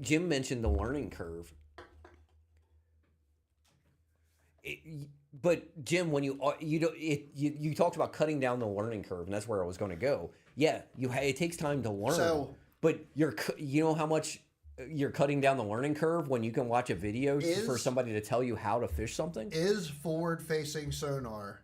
Jim mentioned the learning curve. But Jim, when you talked about cutting down the learning curve, and that's where I was going to go. Yeah, it takes time to learn. But you know how much you're cutting down the learning curve when you can watch a video for somebody to tell you how to fish something. Is forward-facing sonar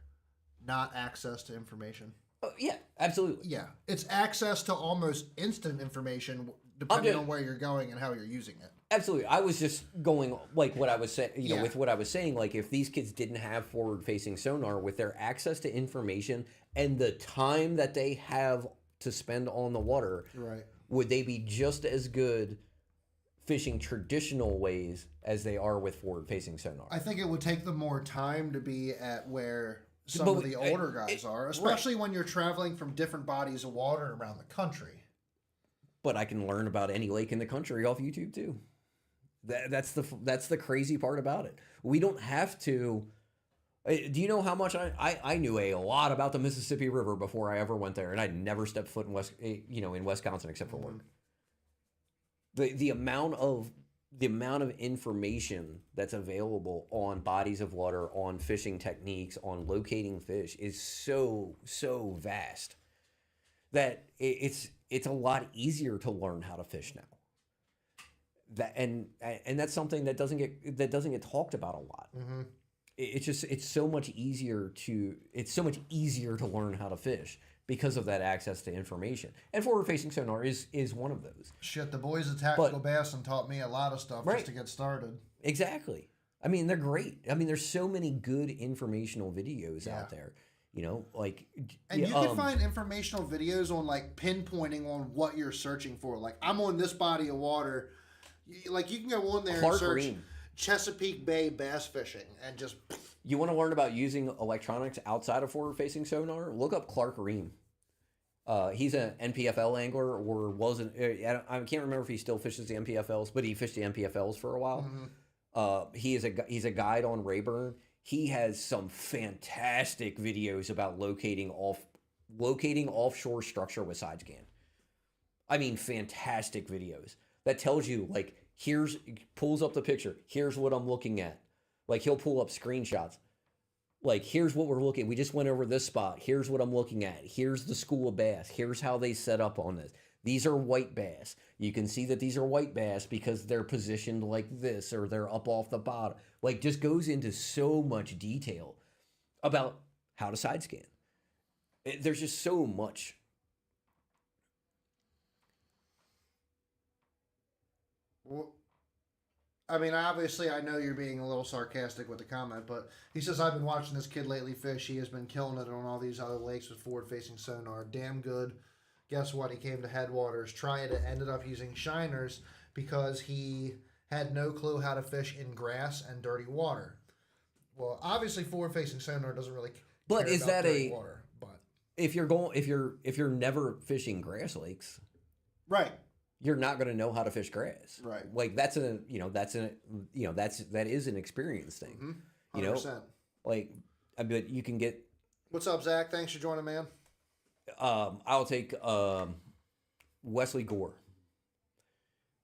not access to information? Yeah, absolutely. Yeah, it's access to almost instant information, depending on where you're going and how you're using it. Absolutely. I was just going like what I was saying, with what I was saying, like if these kids didn't have forward-facing sonar, with their access to information and the time that they have to spend on the water, right, would they be just as good fishing traditional ways as they are with forward-facing sonar? I think it would take them more time to be at where some of the older guys are, especially when you're traveling from different bodies of water around the country. But I can learn about any lake in the country off YouTube too. That's the crazy part about it. We don't have to. Do you know how much I knew a lot about the Mississippi River before I ever went there, and I'd never stepped foot in Wisconsin except for work. The amount of information that's available on bodies of water, on fishing techniques, on locating fish is so vast that it's a lot easier to learn how to fish now. And that's something that doesn't get talked about a lot. Mm-hmm. It's so much easier to learn how to fish because of that access to information. And forward-facing sonar is one of those. Shit, the boys at Tactical Bassin taught me a lot of stuff just to get started. Exactly. I mean, they're great. I mean, there's so many good informational videos out there. And you can find informational videos on like pinpointing on what you're searching for. Like, I'm on this body of water. Like, you can go on there and search Chesapeake Bay bass fishing and just You want to learn about using electronics outside of forward-facing sonar? Look up Clark Ream. He's an NPFL angler, or wasn't. I can't remember if he still fishes the NPFLs, but he fished the NPFLs for a while. He's a guide on Rayburn. He has some fantastic videos about locating offshore structure with side scan. I mean, fantastic videos that tells you, like, pulls up the picture. Here's what I'm looking at. Like, he'll pull up screenshots. Like, here's what we're looking. We just went over this spot. Here's what I'm looking at. Here's the school of bass. Here's how they set up on this. These are white bass. You can see that these are white bass because they're positioned like this, or they're up off the bottom. Like, just goes into so much detail about how to side scan. There's just so much. Well, I mean, obviously, I know you're being a little sarcastic with the comment, but he says, I've been watching this kid lately fish. He has been killing it on all these other lakes with forward-facing sonar. Damn good. Guess what? He came to Headwaters, tried it, ended up using shiners because he had no clue how to fish in grass and dirty water. Well, obviously, forward-facing sonar doesn't really But care is about that dirty water. But if you're never fishing grass lakes, right. You're not going to know how to fish grass. Right. Like, that is an experience thing. 100%. Like, I bet you can get. What's up, Zach? Thanks for joining, man. I'll take Wesley Gore.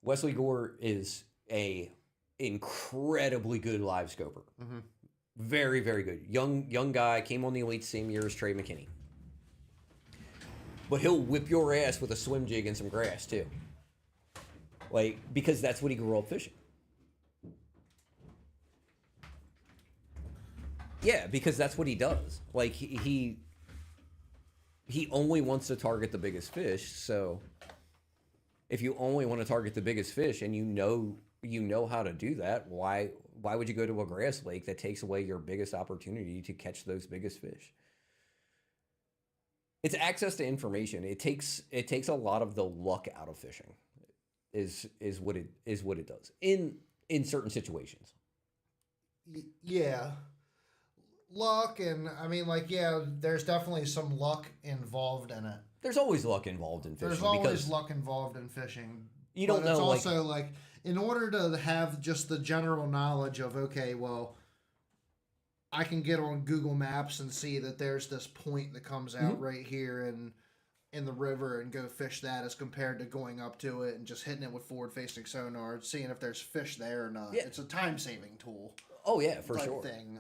Wesley Gore is a incredibly good live scoper. Very, very good. Young guy, came on the elite same year as Trey McKinney. But he'll whip your ass with a swim jig and some grass too. Like, because that's what he grew up fishing. Yeah, because that's what he does. Like, he only wants to target the biggest fish. So if you only want to target the biggest fish and you know how to do that, why would you go to a grass lake that takes away your biggest opportunity to catch those biggest fish? It's access to information. It takes a lot of the luck out of fishing. Is what it does in certain situations. Yeah. Luck, and I mean, like, yeah, there's definitely some luck involved in it. There's always luck involved in fishing. There's always luck involved in fishing. You don't know. It's also like, in order to have just the general knowledge of, okay, well, I can get on Google Maps and see that there's this point that comes out right here in the river and go fish that, as compared to going up to it and just hitting it with forward-facing sonar, seeing if there's fish there or not. Yeah. It's a time-saving tool. Oh yeah, for sure. Thing.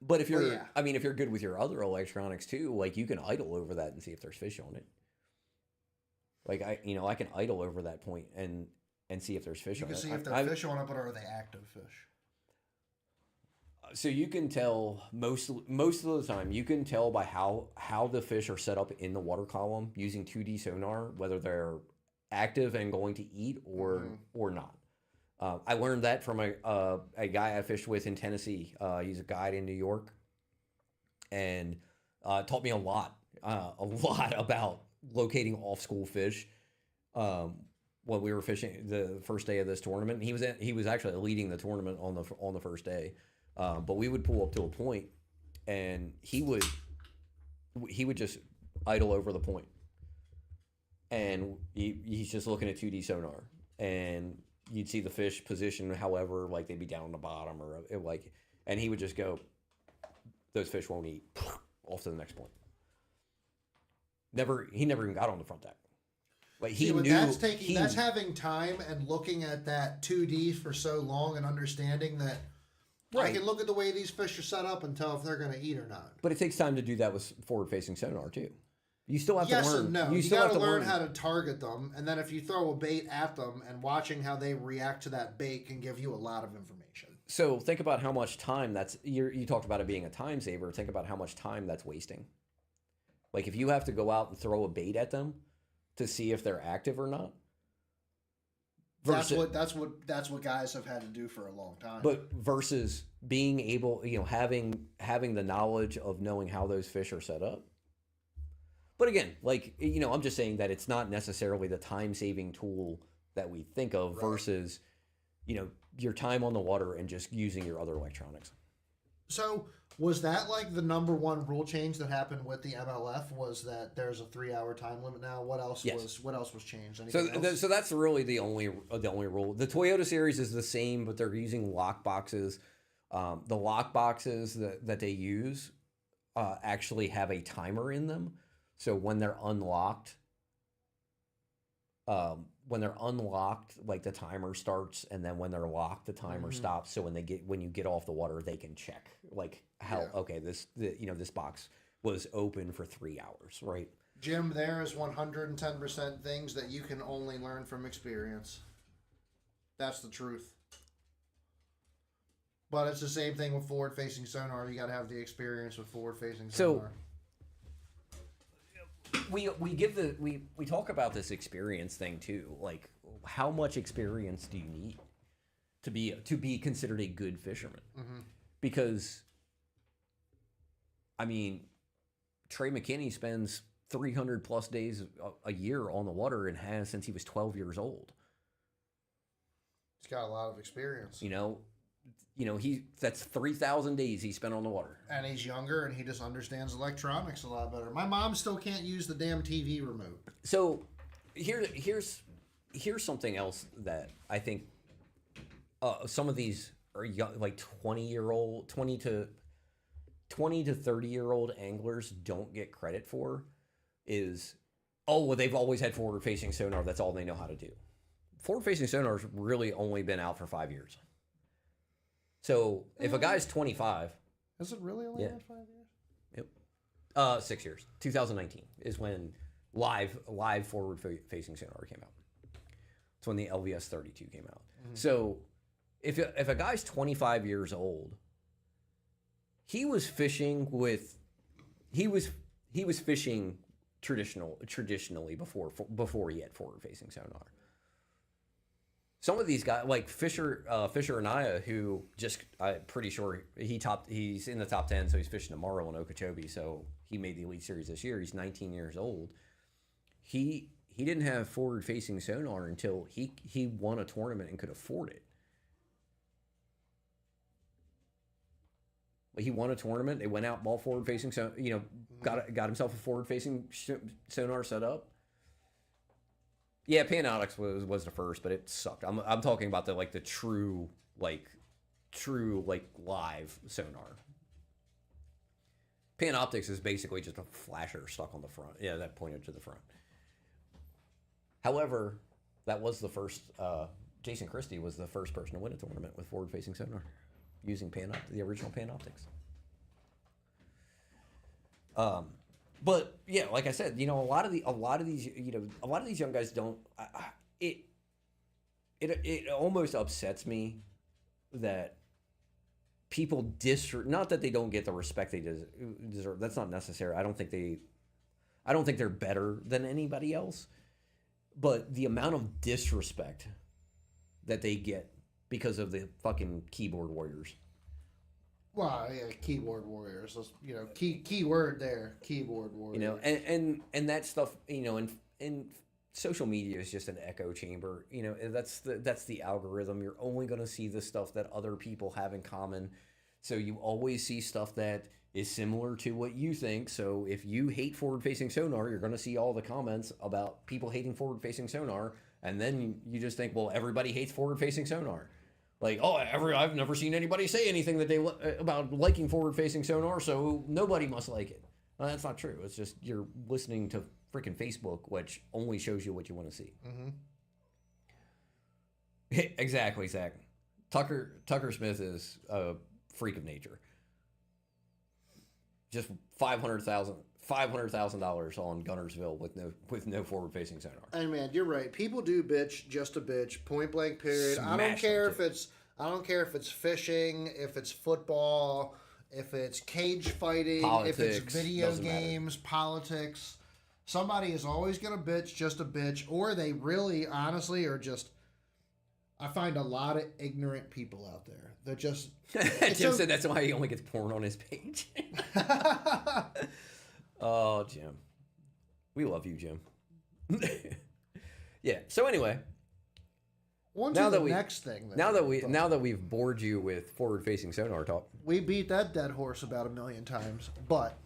But if you're, I mean, if you're good with your other electronics too, like, you can idle over that and see if there's fish on it. Like, I can idle over that point and see if there's fish on it. You can see if there's fish on it, but are they active fish? So you can tell most of the time. You can tell by how the fish are set up in the water column using 2D sonar whether they're active and going to eat or not. I learned that from a guy I fished with in Tennessee. He's a guide in New York, and taught me a lot about locating off-school fish. When we were fishing the first day of this tournament, he was actually leading the tournament on the first day. But we would pull up to a point, and he would just idle over the point, and he's just looking at 2D sonar, and you'd see the fish position, however, like, they'd be down on the bottom, or like, and he would just go, those fish won't eat, off to the next point. He never even got on the front deck. Like, he knew. That's having time and looking at that 2D for so long and understanding that. Right. I can look at the way these fish are set up and tell if they're going to eat or not. But it takes time to do that with forward-facing sonar too. You still have to learn. Yes and no. You got to learn how to target them, and then if you throw a bait at them, and watching how they react to that bait can give you a lot of information. So think about how much time you talked about it being a time saver. Think about how much time that's wasting. Like, if you have to go out and throw a bait at them to see if they're active or not. That's what guys have had to do for a long time. But versus being able, having the knowledge of knowing how those fish are set up. But again, like, I'm just saying that it's not necessarily the time-saving tool that we think of versus, your time on the water and just using your other electronics. So was that like the number one rule change that happened with the MLF? Was that there's a 3-hour time limit now? What else was changed? Anything else? So that's really the only rule. The Toyota series is the same, but they're using lock boxes. The lock boxes that they use actually have a timer in them. So when they're unlocked, like the timer starts, and then when they're locked, the timer stops. So when you get off the water, they can check like how this box was open for 3 hours, right? Jim, there is 110% things that you can only learn from experience. That's the truth. But it's the same thing with forward-facing sonar. You got to have the experience with forward-facing sonar. We talk about this experience thing too. Like, how much experience do you need to be considered a good fisherman? Mm-hmm. Because, I mean, Trey McKinney spends 300 plus days a year on the water and has since he was 12 years old. He's got a lot of experience. That's 3,000 days he spent on the water. And he's younger, and he just understands electronics a lot better. My mom still can't use the damn TV remote. So here's something else that I think some of these are young, like 20 to 30-year-old anglers don't get credit for is, they've always had forward-facing sonar. That's all they know how to do. Forward-facing sonar's really only been out for 5 years. So if a guy's 25, is it really only been 5 years? Yep. 6 years. 2019 is when live forward-facing sonar came out. It's when the LVS 32 came out. Mm-hmm. So if a guy's 25 years old, he was fishing traditionally before he had forward-facing sonar. Some of these guys, like Fisher Anaya, who I'm pretty sure he's in the top 10, so he's fishing tomorrow in Okeechobee. So he made the Elite Series this year. He's 19 years old. He didn't have forward-facing sonar until he won a tournament and could afford it. He won a tournament. They went out, bought forward-facing, got himself a forward-facing sonar set up. Yeah, Panoptics was the first, but it sucked. I'm talking about the true live sonar. Panoptics is basically just a flasher stuck on the front. Yeah, that pointed to the front. However, that was the first. Jason Christie was the first person to win a tournament with forward-facing sonar using the original Panoptics. But yeah, like I said, a lot of these young guys don't. It almost upsets me that people not that they don't get the respect they deserve. That's not necessary. I don't think they're better than anybody else. But the amount of disrespect that they get because of the fucking keyboard warriors. Well, yeah, keyboard warriors. Key word there, keyboard warriors. And that stuff, and social media is just an echo chamber. That's the algorithm. You're only going to see the stuff that other people have in common. So you always see stuff that is similar to what you think. So if you hate forward-facing sonar, you're going to see all the comments about people hating forward-facing sonar, and then you just think, well, everybody hates forward-facing sonar. Like, I've never seen anybody say anything that about liking forward-facing sonar, so nobody must like it. Well, that's not true. It's just you're listening to freaking Facebook, which only shows you what you want to see. Mm-hmm. Exactly, Zach. Tucker Smith is a freak of nature. Just $500,000 on Gunnersville with no forward-facing sonar. Hey man, you're right. People do bitch just a bitch. Point blank. Period. I don't care if it's fishing, if it's football, if it's cage fighting, politics, if it's video games, politics. Somebody is always gonna bitch just a bitch, or they really honestly are just. I find a lot of ignorant people out there. They're just. Tim said that's why he only gets porn on his page. Oh, Jim. We love you, Jim. Yeah. So anyway, On to the next thing. Now that we've bored you with forward-facing sonar talk, we beat that dead horse about 1,000,000 times. But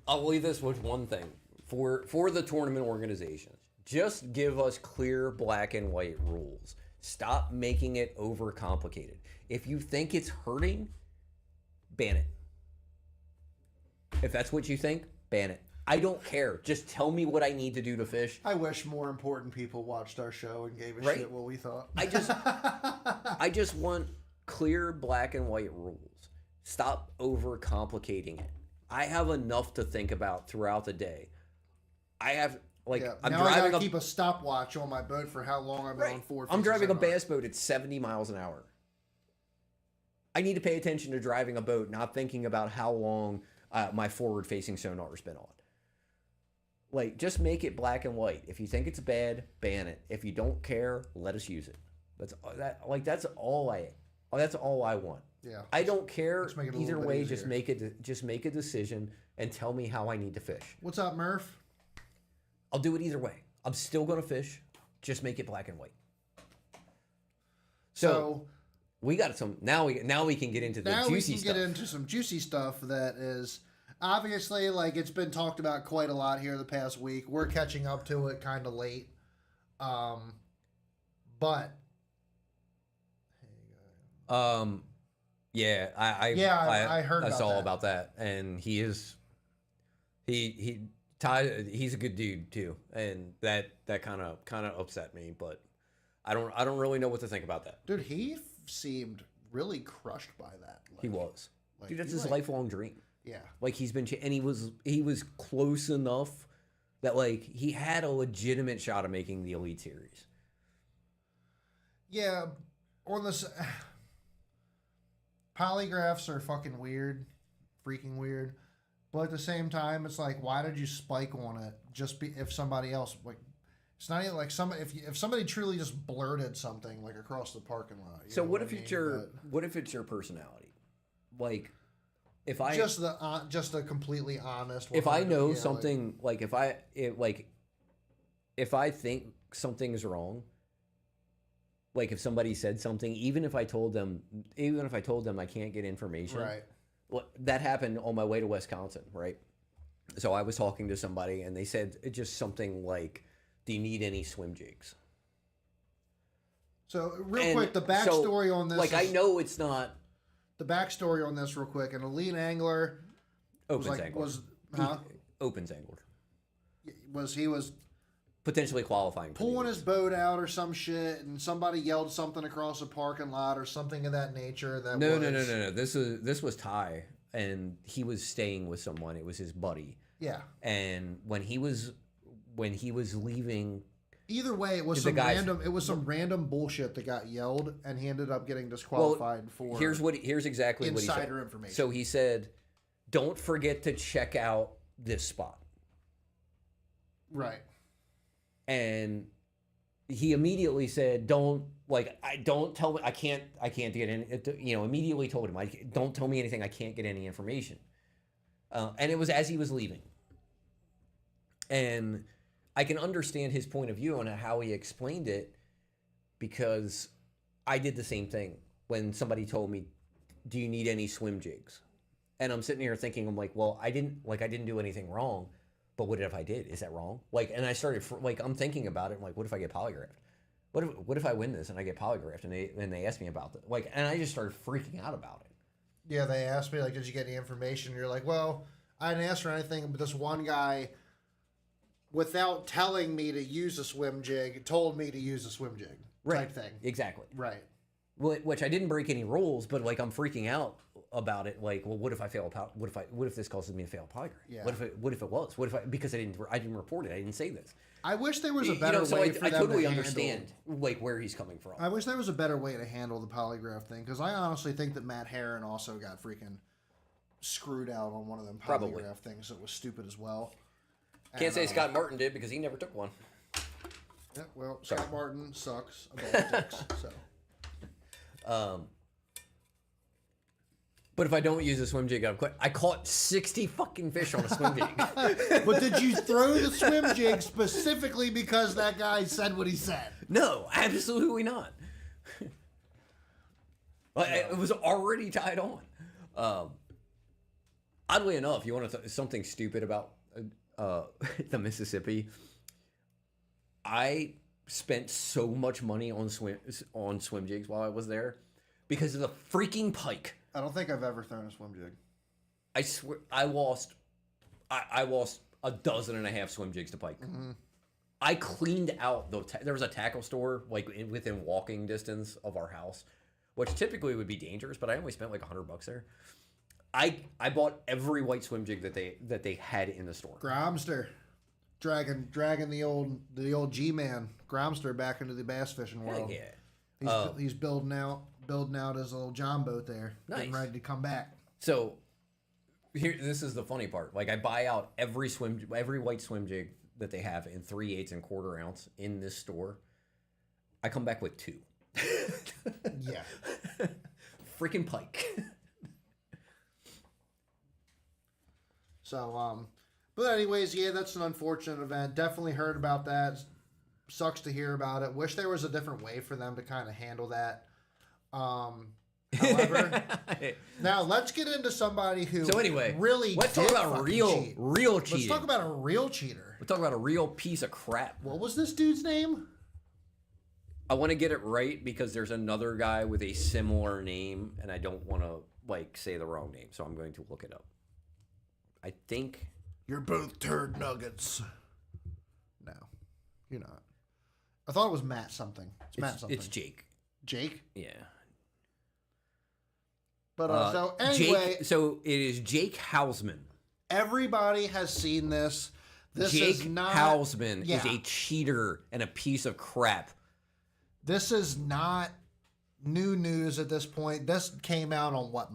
I'll leave this with one thing for the tournament organizations: just give us clear black and white rules. Stop making it overcomplicated. If you think it's hurting, ban it. If that's what you think, ban it. I don't care. Just tell me what I need to do to fish. I wish more important people watched our show and gave a shit what we thought. I just want clear black and white rules. Stop overcomplicating it. I have enough to think about throughout the day. I'm now I gotta keep a stopwatch on my boat for how long I've been on forward. I'm driving a bass boat at 70 miles an hour. I need to pay attention to driving a boat, not thinking about how long my forward-facing sonar's been on. Like, just make it black and white. If you think it's bad, ban it. If you don't care, let us use it. That's all I want. Yeah. I don't care either way. Just make a decision and tell me how I need to fish. What's up, Murph? I'll do it either way. I'm still gonna fish. Just make it black and white. So we got some. Now we can get into the juicy stuff. Now we can get into some juicy stuff that is obviously, like, it's been talked about quite a lot here the past week. We're catching up to it kind of late, but yeah, I heard. I about saw that. about that, and he's a good dude too, and that kind of upset me, but I don't really know what to think about that. Dude, he seemed really crushed by that. He was. Dude, that's his lifelong dream. Yeah. Like, and he was close enough that, like, he had a legitimate shot of making the Elite Series. Yeah, on this, polygraphs are fucking weird, freaking weird. But at the same time, it's like, why did you spike on it? If somebody else, like, it's not even like if somebody truly just blurted something like across the parking lot. So what if it's your personality? Like, if I just a completely honest. If I know something, like if I think something is wrong, like if somebody said something, even if I told them I can't get information, right? Well, that happened on my way to Wisconsin, right? So I was talking to somebody, and they said just something like, "Do you need any swim jigs?" So quick, the backstory on this. Like, I know it's not. The backstory on this, real quick. An elite angler opens angler. He was potentially qualifying, pulling his boat out or some shit, and somebody yelled something across a parking lot or something of that nature. No. This was Ty, and he was staying with someone. It was his buddy. Yeah. And when he was leaving. Either way, it was some random bullshit that got yelled, and he ended up getting disqualified for. Here's exactly what he said. Insider information. So he said, "Don't forget to check out this spot." Right. And he immediately said, "Don't tell me I can't get any." Immediately told him, "Don't tell me anything. I can't get any information." And it was as he was leaving, and I can understand his point of view on how he explained it, because I did the same thing when somebody told me, "Do you need any swim jigs?" And I'm sitting here thinking, I'm like, well, I didn't do anything wrong, but what if I did? Is that wrong? Like, and I started I'm thinking about it. I'm like, what if I get polygraphed? What if I win this and I get polygraphed and they ask me about that? Like, and I just started freaking out about it. Yeah, they asked me, like, did you get any information? And you're like, well, I didn't ask for anything, but this one guy, without telling me to use a swim jig, told me to use a swim jig. Right. Type thing. Exactly. Right. Which I didn't break any rules, but, like, I'm freaking out about it. Like, well, what if I fail? What if this causes me to fail a polygraph? Yeah. What if it was? Because I didn't report it. I didn't say this. I wish there was a better way for them to totally handle. understand, like, where he's coming from. I wish there was a better way to handle the polygraph thing, because I honestly think that Matt Herron also got freaking screwed out on one of them polygraph things that was stupid as well. Can't say Scott Martin did, because he never took one. Yeah, well, Scott Martin sucks about dicks, so. But if I don't use a swim jig, I'm quit. I caught 60 fucking fish on a swim jig. But did you throw the swim jig specifically because that guy said what he said? No, absolutely not. Like, it was already tied on. Oddly enough, you want to something stupid about the Mississippi? I spent so much money on swim jigs while I was there because of the freaking pike. I don't think I've ever thrown a swim jig. I swear, I lost a dozen and a half swim jigs to pike. Mm-hmm. I cleaned out there was a tackle store like within walking distance of our house, which typically would be dangerous, but I only spent like $100 there. I bought every white swim jig that they had in the store. Gromster, dragging the old G-man Gromster back into the bass fishing world. Heck yeah. He's building out his little John boat there, getting ready to come back. So this is the funny part. Like I buy out every white swim jig that they have in 3/8 and 1/4 ounce in this store. I come back with 2. Yeah. Freaking pike. So, but anyways, yeah, that's an unfortunate event. Definitely heard about that. Sucks to hear about it. Wish there was a different way for them to kind of handle that. However, now let's get into somebody who really let's talk about real cheat. cheating. Let's talk about a real cheater. We'll talk about a real piece of crap. What was this dude's name? I want to get it right because there's another guy with a similar name, and I don't want to like say the wrong name, so I'm going to look it up. I think you're both turd nuggets. No, you're not. I thought it was Matt something. It's Matt something. It's Jake. Jake? Yeah. But so anyway, so it is Jake Hausman. Everybody has seen this. This Jake is not Hausman is a cheater and a piece of crap. This is not new news at this point. This came out on what,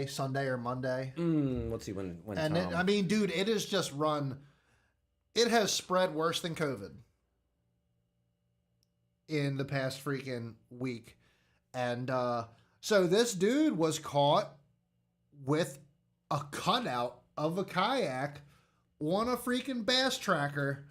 Sunday or Monday? Let's see when. And I mean, dude, it has just run. It has spread worse than COVID in the past freaking week, and so this dude was caught with a cutout of a kayak on a freaking bass tracker,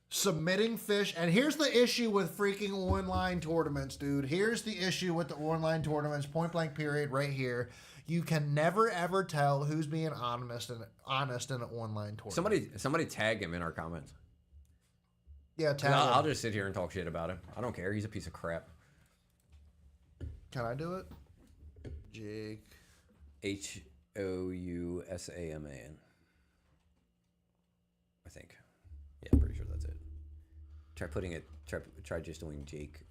submitting fish. And here's the issue with freaking online tournaments, dude. Here's the issue with the online tournaments, point blank period, right here. You can never ever tell who's being honest in an online tournament. Somebody tag him in our comments. Yeah, tag him. I'll just sit here and talk shit about him. I don't care. He's a piece of crap. Can I do it? Jake. Housaman. I think. Yeah, I'm pretty sure that's it. Try just doing Jake.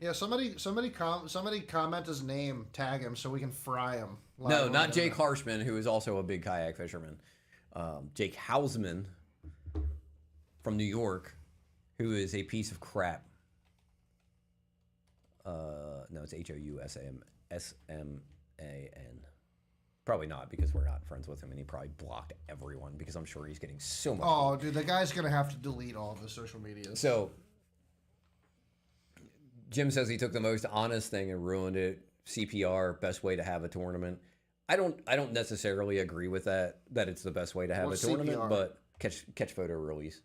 Yeah, somebody comment his name, tag him so we can fry him. No, not Jake Harshman, who is also a big kayak fisherman. Jake Hausman from New York, who is a piece of crap. No, it's Housaman. Probably not, because we're not friends with him, and he probably blocked everyone because I'm sure he's getting so much. Oh, dude, the guy's gonna have to delete all of his social media. So Jim says he took the most honest thing and ruined it. CPR, best way to have a tournament. I don't necessarily agree with that it's the best way to have a tournament, CPR? but catch photo release.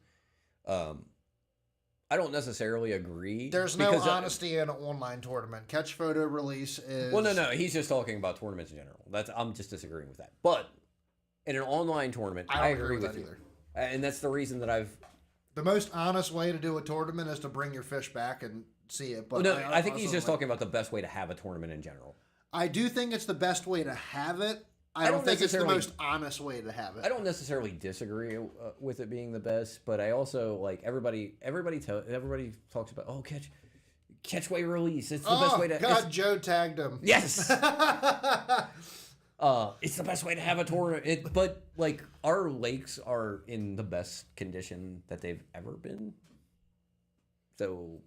I don't necessarily agree. There's no honesty in an online tournament. Catch photo release is... Well, no. He's just talking about tournaments in general. I'm just disagreeing with that. But in an online tournament, I agree with you. And that's the reason that The most honest way to do a tournament is to bring your fish back and see it. But well, no, I think he's just talking about the best way to have a tournament in general. I do think it's the best way to have it. I don't think it's the most honest way to have it. I don't necessarily disagree with it being the best, but I also like everybody talks about catch weight release. It's the best way to. God, Joe tagged him. Yes. It's the best way to have a tournament. But like our lakes are in the best condition that they've ever been. So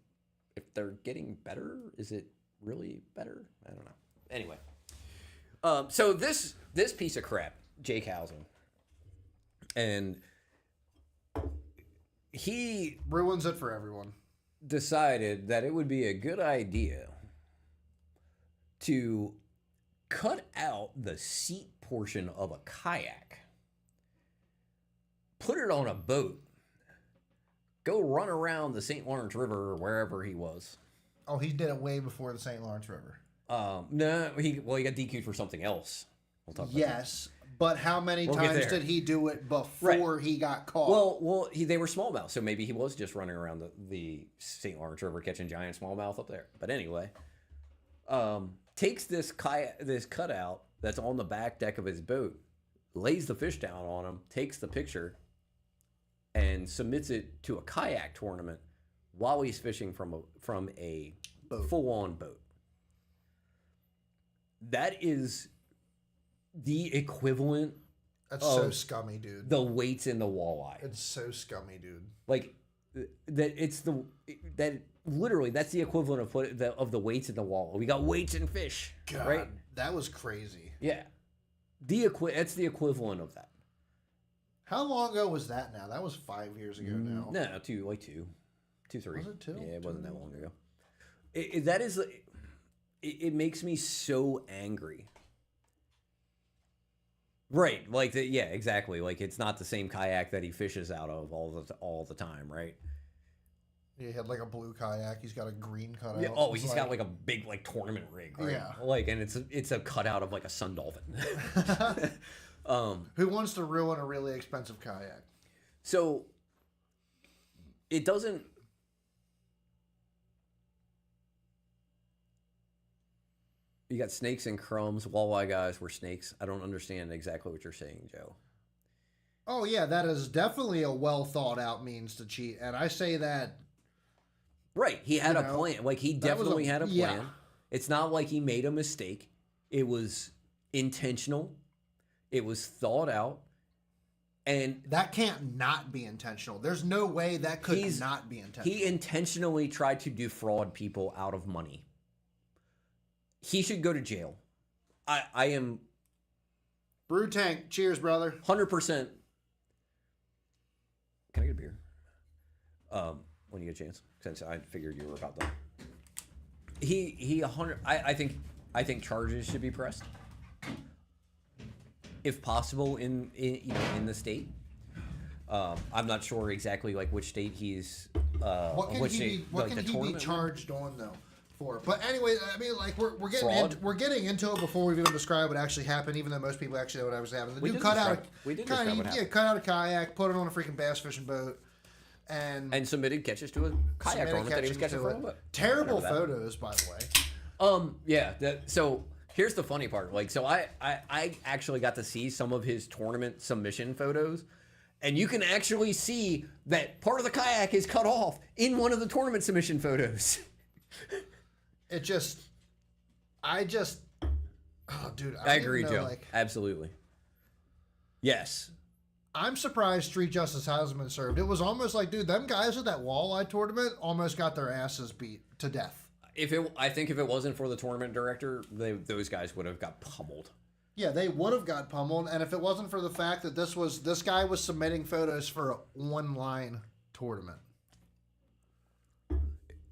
if they're getting better, is it really better? I don't know. Anyway. So this piece of crap, Jake Hausen, and he ruins it for everyone. Decided that it would be a good idea to cut out the seat portion of a kayak, put it on a boat, go run around the St. Lawrence River or wherever he was. Oh, he did it way before the St. Lawrence River. No, he got DQ'd for something else. We'll talk about Yes, but how many We'll get times there. did he do it before he got caught? They were smallmouth, so maybe he was just running around the St. Lawrence River catching giant smallmouth up there. But anyway, takes this cutout that's on the back deck of his boat, lays the fish down on him, takes the picture, and submits it to a kayak tournament while he's fishing from a full-on boat. That is the equivalent That's so scummy, dude. the weights in the walleye. It's so scummy, dude. Like that literally that's the equivalent of the weights in the wall. We got weights in fish, God, right? that was crazy. Yeah, that's the equivalent of that. How long ago was that now? That was 5 years ago now. No, two, 3. Was it 2? Yeah, it wasn't that long ago. It makes me so angry. Right, yeah, exactly. Like it's not the same kayak that he fishes out of all the time, right? Yeah, he had like a blue kayak. He's got a green cutout. Yeah. Oh, he's got like a big tournament rig, right? Yeah. Like, and it's a cutout of like a sun dolphin. Who wants to ruin a really expensive kayak? So it doesn't. You got snakes and crumbs. Walleye guys were snakes. I don't understand exactly what you're saying, Joe. Oh yeah, that is definitely a well thought out means to cheat, and I say that. Right, he had a plan. Like he definitely had a plan. Yeah. It's not like he made a mistake. It was intentional. It was thought out. And that can't not be intentional. There's no way that could not be intentional. He intentionally tried to defraud people out of money. He should go to jail. I am Brew Tank, cheers, brother. 100%. Can I get a beer? When you get a chance, since I figured you were about done. He 100. I think charges should be pressed, if possible, in the state. I'm not sure exactly like which state he's. What can he be charged on though? For. But anyway, I mean, like we're getting into it before we've even described what actually happened. Even though most people actually know what was happening. The dude cut out a kayak, put it on a freaking bass fishing boat, and submitted catches to a kayak tournament that he was catching from. Terrible photos, by the way. Yeah. So here's the funny part. Like, so I actually got to see some of his tournament submission photos, and you can actually see that part of the kayak is cut off in one of the tournament submission photos. Oh, dude. I agree, Joe. Absolutely. Yes. I'm surprised street justice hasn't been served. It was almost like, dude, them guys at that walleye tournament almost got their asses beat to death. I think if it wasn't for the tournament director, those guys would have got pummeled. Yeah, they would have got pummeled, and if it wasn't for the fact that this guy was submitting photos for a one-line tournament.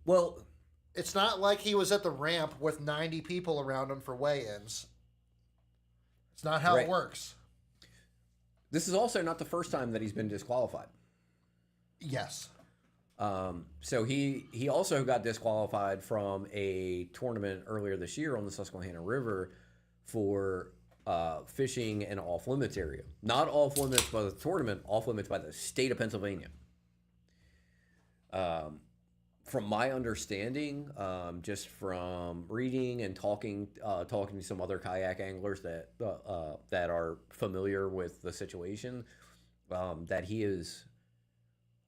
Well, it's not like he was at the ramp with 90 people around him for weigh-ins. It's not how it works. This is also not the first time that he's been disqualified. Yes. So he also got disqualified from a tournament earlier this year on the Susquehanna River for fishing an off-limits area. Not off-limits by the tournament, off-limits by the state of Pennsylvania. From my understanding, just from reading and talking to some other kayak anglers that are familiar with the situation, that he is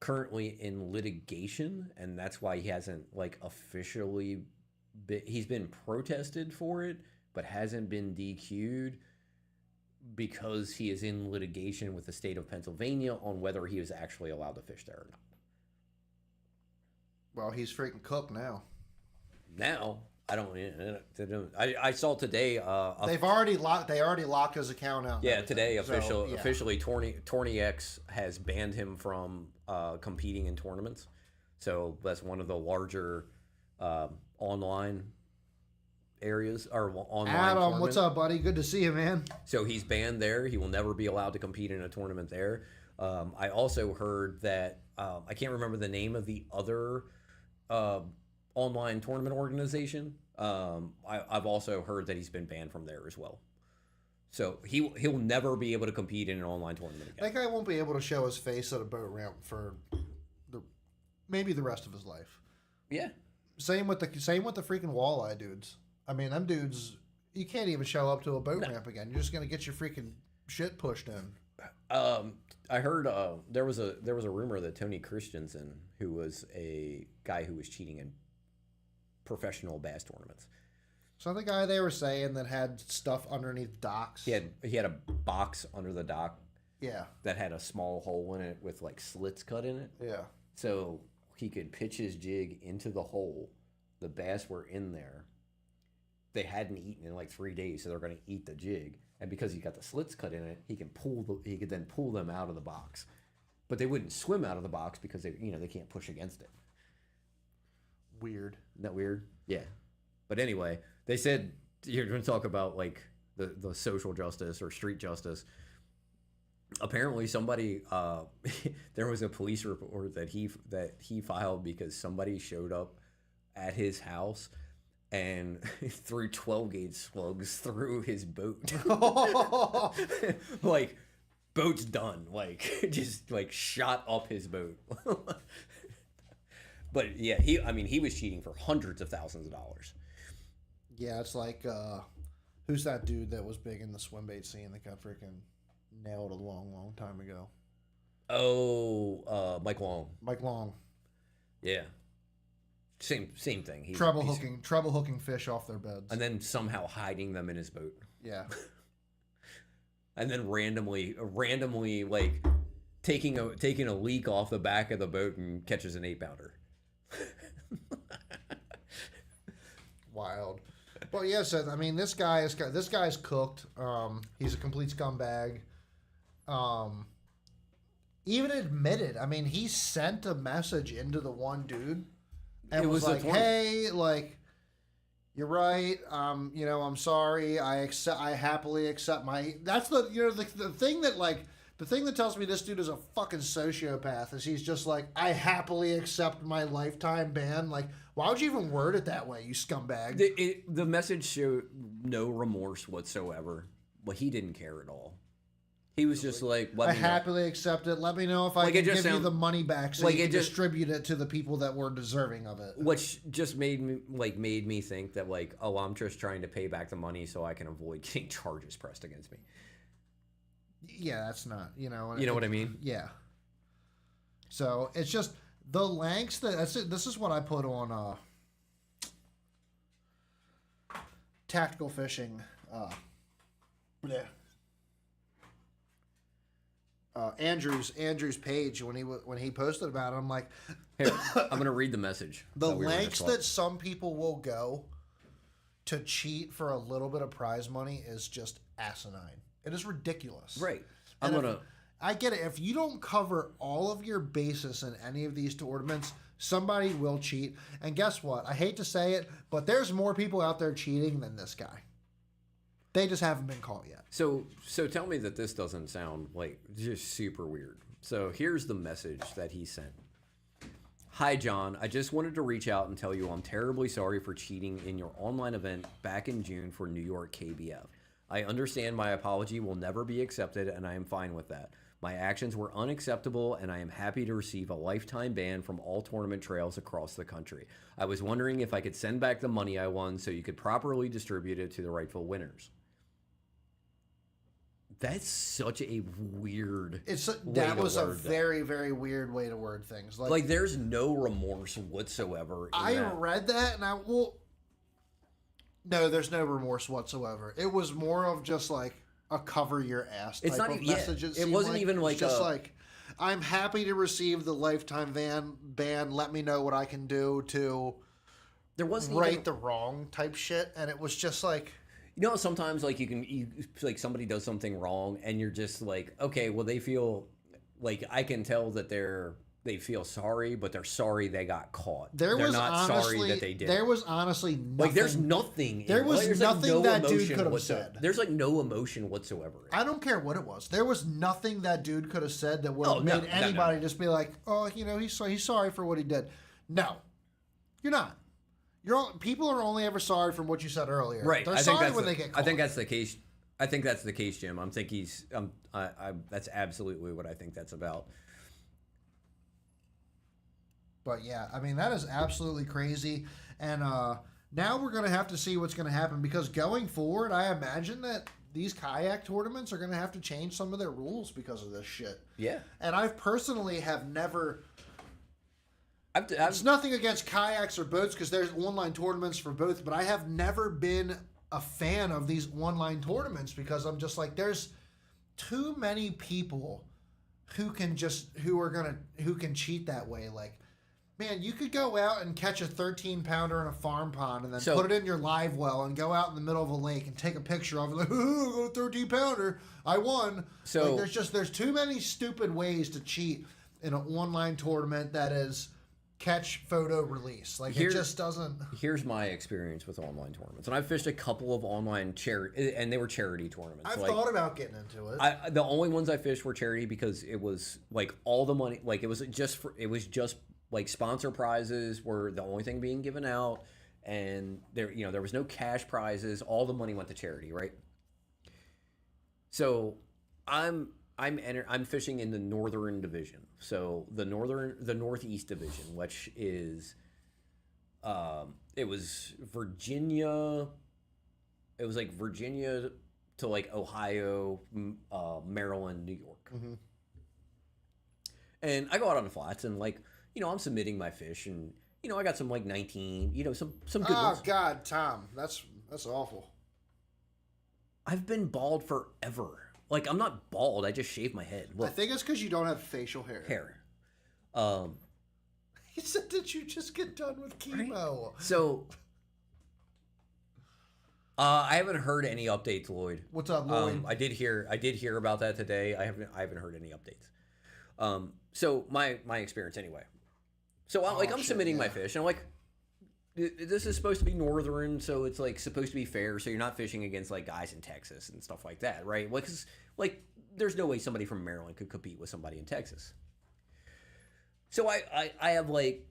currently in litigation, and that's why he hasn't officially he's been protested for it, but hasn't been DQ'd because he is in litigation with the state of Pennsylvania on whether he is actually allowed to fish there or not. Well, he's freaking cooked now. Now, I don't. I saw today. They already locked his account out. Yeah, today officially, TourneyX has banned him from competing in tournaments. So that's one of the larger online areas or online. Adam, what's up, buddy? Good to see you, man. So he's banned there. He will never be allowed to compete in a tournament there. I also heard that I can't remember the name of the other online tournament organization, I've also heard that he's been banned from there as well. So he'll never be able to compete in an online tournament again. That guy won't be able to show his face at a boat ramp for maybe the rest of his life. Yeah. Same with the freaking walleye dudes. I mean, them dudes, you can't even show up to a boat ramp again. You're just gonna get your freaking shit pushed in. I heard there was a rumor that Tony Christensen, who was a guy who was cheating in professional bass tournaments. So the guy they were saying that had stuff underneath docks. He had a box under the dock. Yeah. That had a small hole in it with like slits cut in it. Yeah. So he could pitch his jig into the hole. The bass were in there. They hadn't eaten in like 3 days, so they're going to eat the jig. And because he got the slits cut in it, he could then pull them out of the box. But they wouldn't swim out of the box because they can't push against it. Weird. Isn't that weird? Yeah. But anyway, they said you're going to talk about like the social justice or street justice. Apparently, somebody there was a police report that he filed because somebody showed up at his house and threw 12-gauge slugs through his boat. Like, boat's done. Like, just like shot up his boat. But yeah, he was cheating for hundreds of thousands of dollars. Yeah, it's like who's that dude that was big in the swim bait scene that got freaking nailed a long time ago? Oh, Mike Long. Mike Long. Yeah. Same thing. He's trouble hooking fish off their beds. And then somehow hiding them in his boat. Yeah. And then randomly like taking a leak off the back of the boat and catches an 8-pounder. Wild. Well, yeah, so I mean, this guy's cooked. He's a complete scumbag. Even admitted. I mean, he sent a message into the one dude, and was like, "Hey, like, you're right. I'm sorry. I happily accept my." That's the thing that like. The thing that tells me this dude is a fucking sociopath is he's just like, I happily accept my lifetime ban. Like, why would you even word it that way, you scumbag? The message showed no remorse whatsoever. Well, he didn't care at all. He was just like, I happily accept it. Let me know if I can give you the money back so you can distribute it to the people that were deserving of it. Which just made me think that like, oh, I'm just trying to pay back the money so I can avoid getting charges pressed against me. Yeah, that's not, You know what I mean? Yeah. So it's just the lengths this is what I put on tactical fishing. Andrew's page when he posted about it. I'm like, here, I'm gonna read the message. The lengths that some people will go to cheat for a little bit of prize money is just asinine. It is ridiculous. Right. I get it. If you don't cover all of your bases in any of these tournaments, somebody will cheat. And guess what? I hate to say it, but there's more people out there cheating than this guy. They just haven't been caught yet. So tell me that this doesn't sound like just super weird. So here's the message that he sent. Hi, John. I just wanted to reach out and tell you I'm terribly sorry for cheating in your online event back in June for New York KBF. I understand my apology will never be accepted, and I am fine with that. My actions were unacceptable, and I am happy to receive a lifetime ban from all tournament trails across the country. I was wondering if I could send back the money I won so you could properly distribute it to the rightful winners. That's such a weird. That was a very, very weird way to word things. Like there's no remorse whatsoever. I read that, and no, there's no remorse whatsoever. It was more of just like a cover your ass type of message. It wasn't even like just like, I'm happy to receive the lifetime ban. Let me know what I can do to right the wrong type shit. And it was just like, sometimes like like somebody does something wrong and you're just like, okay, well they feel like I can tell that they feel sorry, but they're sorry they got caught. They're not sorry that they did. There was honestly nothing. Like there's nothing. There was nothing that dude could have said. There's like no emotion whatsoever. I don't care what it was. There was nothing that dude could have said that would have made anybody just be like, oh, he's sorry for what he did. No, you're not. people are only ever sorry from what you said earlier. Right. They're sorry when they get caught. I think that's the case. I think that's the case, Jim. I'm think he's. That's absolutely what I think that's about. But yeah, I mean that is absolutely crazy, and now we're gonna have to see what's gonna happen because going forward, I imagine that these kayak tournaments are gonna have to change some of their rules because of this shit. Yeah. And I personally have never. I've it's nothing against kayaks or boats because there's online tournaments for both, but I have never been a fan of these online tournaments because I'm just like, there's too many people who can cheat that way. Like, man, you could go out and catch a 13-pounder in a farm pond and then put it in your live well and go out in the middle of a lake and take a picture of it like, oh, 13-pounder, I won. So like, there's too many stupid ways to cheat in an online tournament that is catch, photo, release. Like, it just doesn't. Here's my experience with online tournaments, and I've fished a couple of online and they were charity tournaments. I've thought about getting into it. The only ones I fished were charity because it was like all the money, like it was just like sponsor prizes were the only thing being given out, and there was no cash prizes. All the money went to charity, right? So I'm fishing in the Northern Division. So the Northeast Division, which is, it was Virginia. It was like Virginia to like Ohio, Maryland, New York. Mm-hmm. And I go out on the flats and like, I'm submitting my fish and, I got some like 19, some good ones. Oh God, Tom, that's awful. I've been bald forever. Like, I'm not bald. I just shave my head. Look. I think it's because you don't have facial hair. He said, did you just get done with chemo? Right? So, I haven't heard any updates, Lloyd. What's up, Lloyd? I did hear about that today. I haven't heard any updates. So my experience anyway. So I'm submitting my fish, and I'm like, this is supposed to be Northern, so it's like supposed to be fair. So you're not fishing against like guys in Texas and stuff like that, right? Like, 'cause, like there's no way somebody from Maryland could compete with somebody in Texas. So I have like,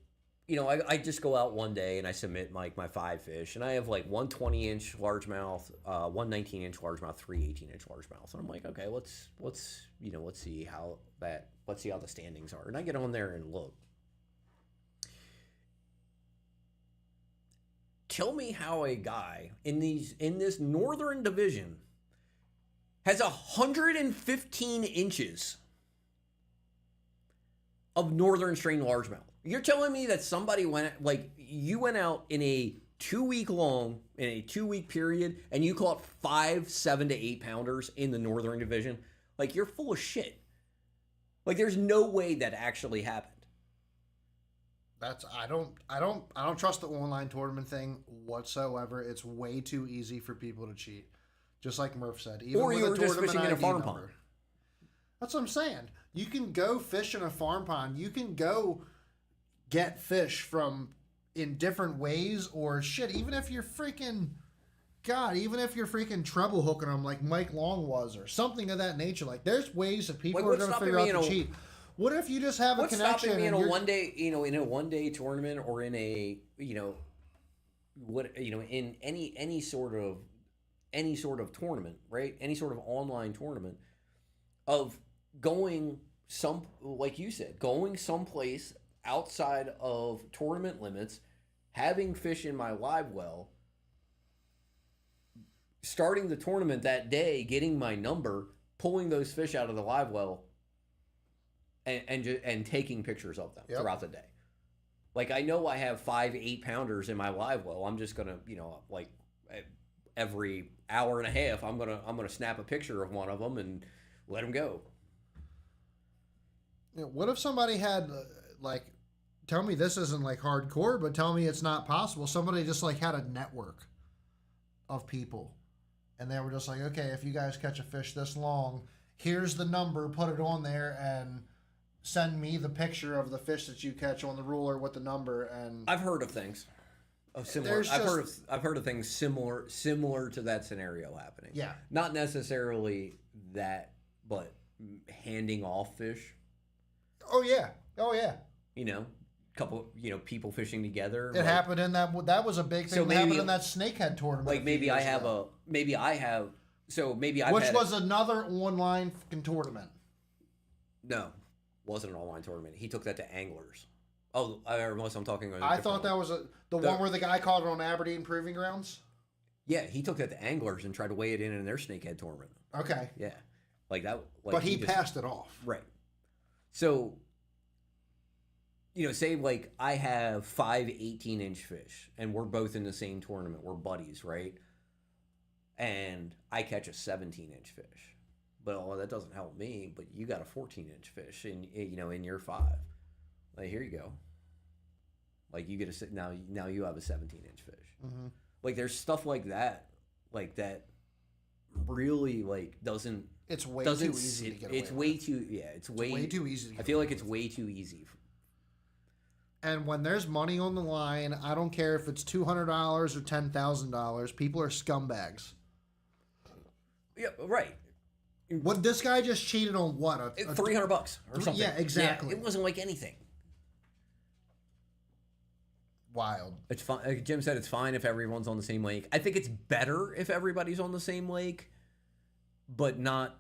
I just go out one day and I submit like my 5 fish, and I have like one 20-inch largemouth, one 19-inch largemouth, 3 18-inch largemouth, and I'm like, okay, let's see how the standings are, and I get on there and look. Tell me how a guy in this Northern Division has 115 inches of Northern strain largemouth. You're telling me that somebody went out in a 2-week period and you caught 5 7 to 8 pounders in the Northern Division? Like, you're full of shit. Like, there's no way that actually happened. I don't trust the online tournament thing whatsoever. It's way too easy for people to cheat. Just like Murph said. Even or you were just fishing in a farm pond. That's what I'm saying. You can go fish in a farm pond. You can go get fish in different ways, or shit, even if you're freaking treble hooking them like Mike Long was, or something of that nature. Like, there's ways that people are going to figure out to cheat. What if you just have a connection? What's stopping me in a one-day tournament, or in a in any sort of tournament, right? Any sort of online tournament, of going like you said, going someplace outside of tournament limits, having fish in my live well, starting the tournament that day, getting my number, pulling those fish out of the live well, and taking pictures of them throughout the day. Like, I know I have 5 8 pounders in my live well. I'm just gonna, like every hour and a half, I'm gonna snap a picture of one of them and let them go. What if somebody had tell me this isn't like hardcore, but tell me it's not possible. Somebody just like had a network of people, and they were just like, okay, if you guys catch a fish this long, here's the number, put it on there, and send me the picture of the fish that you catch on the ruler with the number. And I've heard of things similar. I've heard of things similar to that scenario happening. Yeah, not necessarily that, but handing off fish. Oh yeah. couple, people fishing together. It happened in that was a big thing. So That happened maybe- in that snakehead tournament. Like maybe I have which was another online fucking tournament. No, wasn't an online tournament. He took that to anglers. Oh, unless I'm talking. I thought that was the one where the guy caught it on Aberdeen Proving Grounds. Yeah, he took that to anglers and tried to weigh it in their snakehead tournament. Okay. Yeah, like that. Like But he passed it off. Right. So, say like I have 5 18-inch fish, and we're both in the same tournament. We're buddies, right? And I catch a 17-inch fish. Well, that doesn't help me. But you got a 14-inch fish, in your 5. Like, here you go. Like, you get now you have a 17-inch fish. Mm-hmm. Like, there's stuff like that really doesn't. It's way too easy to get away It's way too It's way too easy. To get I feel away like it's with. way too easy. And when there's money on the line, I don't care if it's $200 or $10,000. People are scumbags. Yeah, right. What this guy just cheated on? What $300 or something? Yeah, exactly. Yeah, it wasn't like anything. Wild. It's fine. Like Jim said, it's fine if everyone's on the same lake. I think it's better if everybody's on the same lake, but not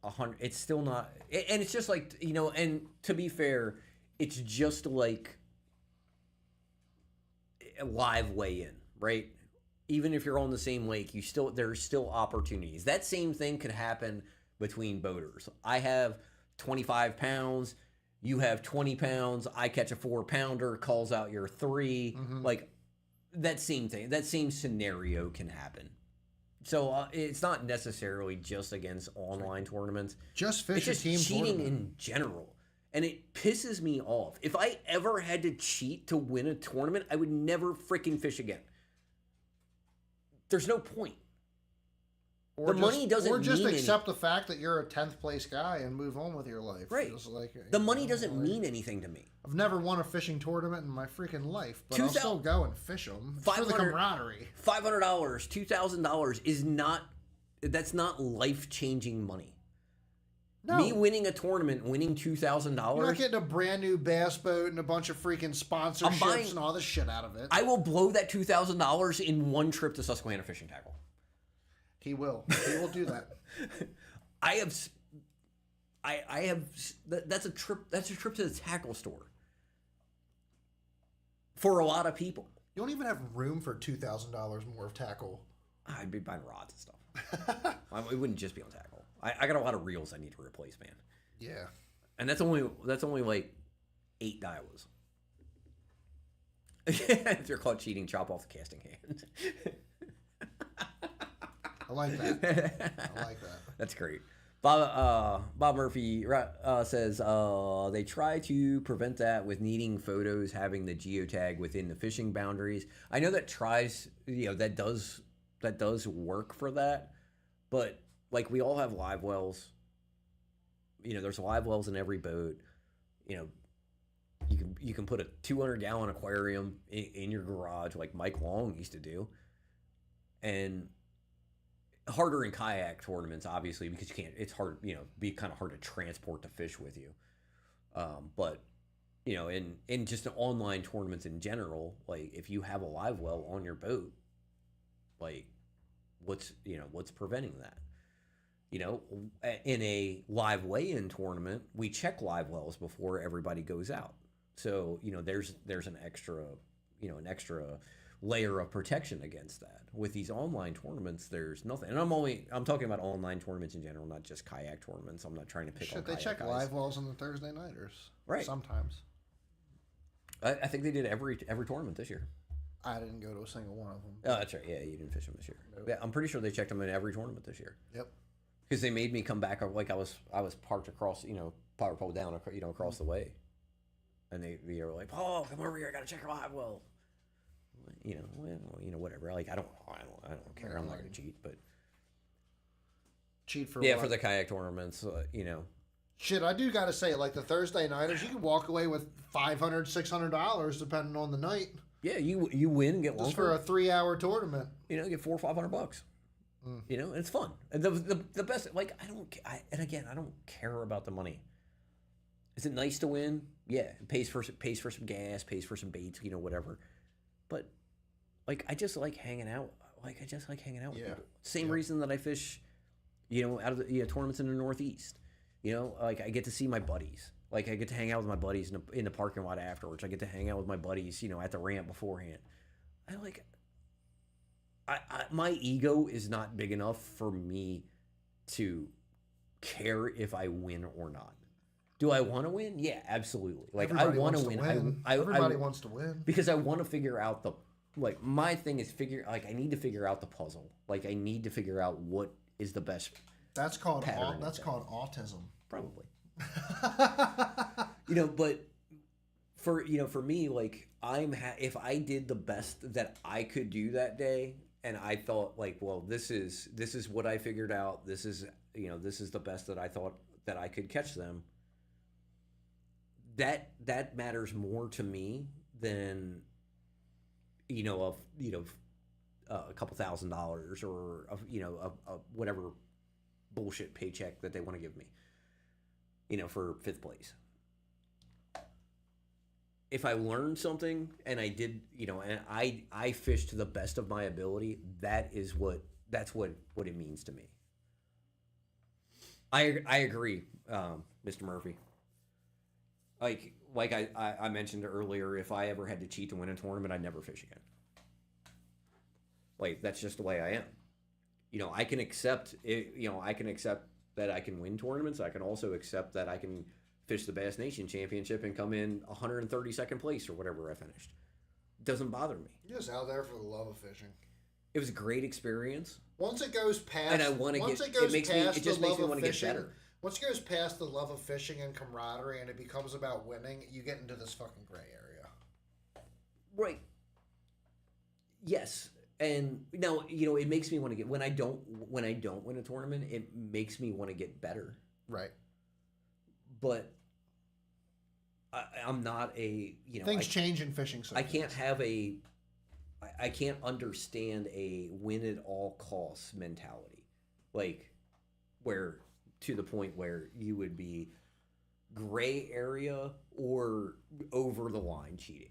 100. It's still not. And it's just like, and to be fair, it's just like a live weigh-in, right? Even if you're on the same lake, there's still opportunities. That same thing could happen between boaters. I have 25 pounds. You have 20 pounds. I catch a 4-pounder, calls out your 3. Mm-hmm. Like that same thing, that same scenario can happen. So it's not necessarily just against online tournaments. Just fish It's just a team cheating tournament. in general. And it pisses me off. If I ever had to cheat to win a tournament, I would never freaking fish again. There's no point. Or money doesn't Or just mean accept the fact that you're a 10th place guy and move on with your life. Right. Just like, The money doesn't mean anything to me. I've never won a fishing tournament in my freaking life, but I'll still go and fish them for the camaraderie. $500, $2,000 is not. That's not life-changing money. No. Me winning a tournament, winning $2,000. You're not getting a brand new bass boat and a bunch of freaking sponsorships and all this shit out of it. I will blow that $2,000 in one trip to Susquehanna Fishing Tackle. He will. He will do that. I have. That's a trip. That's a trip to the tackle store. For a lot of people, You don't even have room for $2,000 more of tackle. I'd be buying rods and stuff. It wouldn't just be on tackle. I got a lot of reels I need to replace, man. Yeah. And that's only like 8 Daiwas. If you're caught cheating, chop off the casting hand. I like that. I like that. That's great. Bob Murphy says they try to prevent that with needing photos having the geotag within the fishing boundaries. I know that that does work for that, but like we all have live wells. There's live wells in every boat. You can put a 200-gallon aquarium in your garage like Mike Long used to do, and harder in kayak tournaments, obviously, because you can't. It's hard, be kind of hard to transport the fish with you. But in just online tournaments in general, like if you have a live well on your boat, like what's preventing that? In a live weigh-in tournament, we check live wells before everybody goes out. So there's an extra layer of protection against that. With these online tournaments, there's nothing. And I'm talking about online tournaments in general, not just kayak tournaments. I'm not trying to pick on kayak They check guys. live wells on the Thursday nighters. Right. Sometimes. I think they did every tournament this year. I didn't go to a single one of them. Oh, that's right. Yeah, you didn't fish them this year. Nope. Yeah, I'm pretty sure they checked them in every tournament this year. Yep. Because they made me come back. Like I was parked across, power pole down, across the way, and they were like, "Paul, come over here. I gotta check your live well." Whatever. Like I don't care. I'm not gonna cheat, but Cheat for yeah, what? for the kayak tournaments, Shit, I do gotta say, like the Thursday nighters, you can walk away with $500, $600 depending on the night. Yeah, you win, get Just longer. for a 3-hour tournament. Get $400 or $500. And it's fun. And the best, like I don't care about the money. Is it nice to win? Yeah, it pays for some gas, pays for some baits, whatever. But like I just like hanging out. Like I just like hanging out with people. Same reason that I fish, out of the tournaments in the Northeast. Like I get to see my buddies. Like I get to hang out with my buddies in the parking lot afterwards. I get to hang out with my buddies, at the ramp beforehand. My ego is not big enough for me to care if I win or not. Do I want to win? Yeah, absolutely. Like Everybody I want to wants win. Everybody wants to win because I want to figure out my thing is I need to figure out the puzzle. Like I need to figure out what is the best. That's called autism. Probably. But for me, like if I did the best that I could do that day, and I thought like, well, this is what I figured out. This is the best that I thought that I could catch them. That matters more to me than a couple $1,000 or a whatever bullshit paycheck that they want to give me for 5th place. If I learned something and I did and I fished to the best of my ability, that's what it means to me. I agree, Mr. Murphy. Like I mentioned earlier, if I ever had to cheat to win a tournament, I'd never fish again. Like that's just the way I am. I can accept it. I can accept that I can win tournaments. I can also accept that I can fish the Bass Nation Championship and come in 132nd place or whatever I finished. It doesn't bother me. You're just out there for the love of fishing. It was a great experience. Once it goes past, and I want to get. It just makes me want to get better. Once it goes past the love of fishing and camaraderie and it becomes about winning, you get into this fucking gray area. Right. Yes. And now, it makes me want to get when I don't win a tournament, it makes me want to get better. Right. But I'm not a, things change in fishing. I can't understand a win at all costs mentality. Like where to the point where you would be gray area or over the line cheating.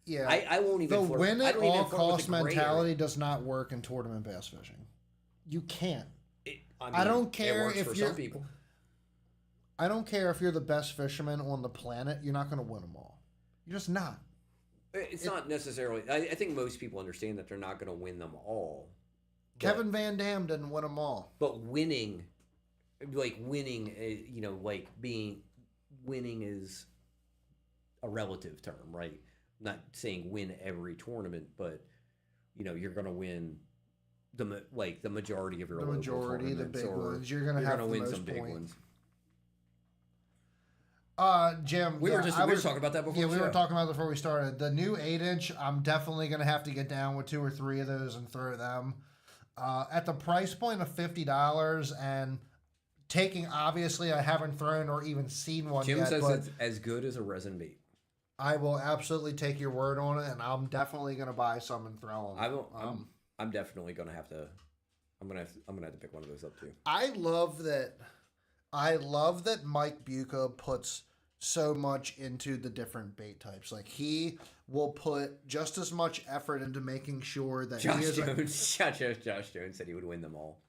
Yeah, I won't even. The win at all cost mentality does not work in tournament bass fishing. You can't. I don't care if you're. Some people. I don't care if you're the best fisherman on the planet. You're not going to win them all. You're just not. It's not necessarily. I think most people understand that they're not going to win them all. Kevin Van Dam didn't win them all. But winning, winning is a relative term, right? I'm not saying win every tournament, but you're going to win the majority of your local tournaments, the big ones. You're going to have to win some big ones. Jim, we were talking about that before. Yeah, we were talking about it before we started. The new 8-inch, I'm definitely going to have to get down with 2 or 3 of those and throw them. At the price point of $50 and taking, obviously, I haven't thrown or even seen one Jim yet. Jim says it's as good as a resin bait. I will absolutely take your word on it, and I'm definitely going to buy some and throw them. I'm definitely going to have to. I'm gonna have to pick one of those up too. I love that Mike Buca puts so much into the different bait types. Like he will put just as much effort into making sure that Josh Jones said he would win them all.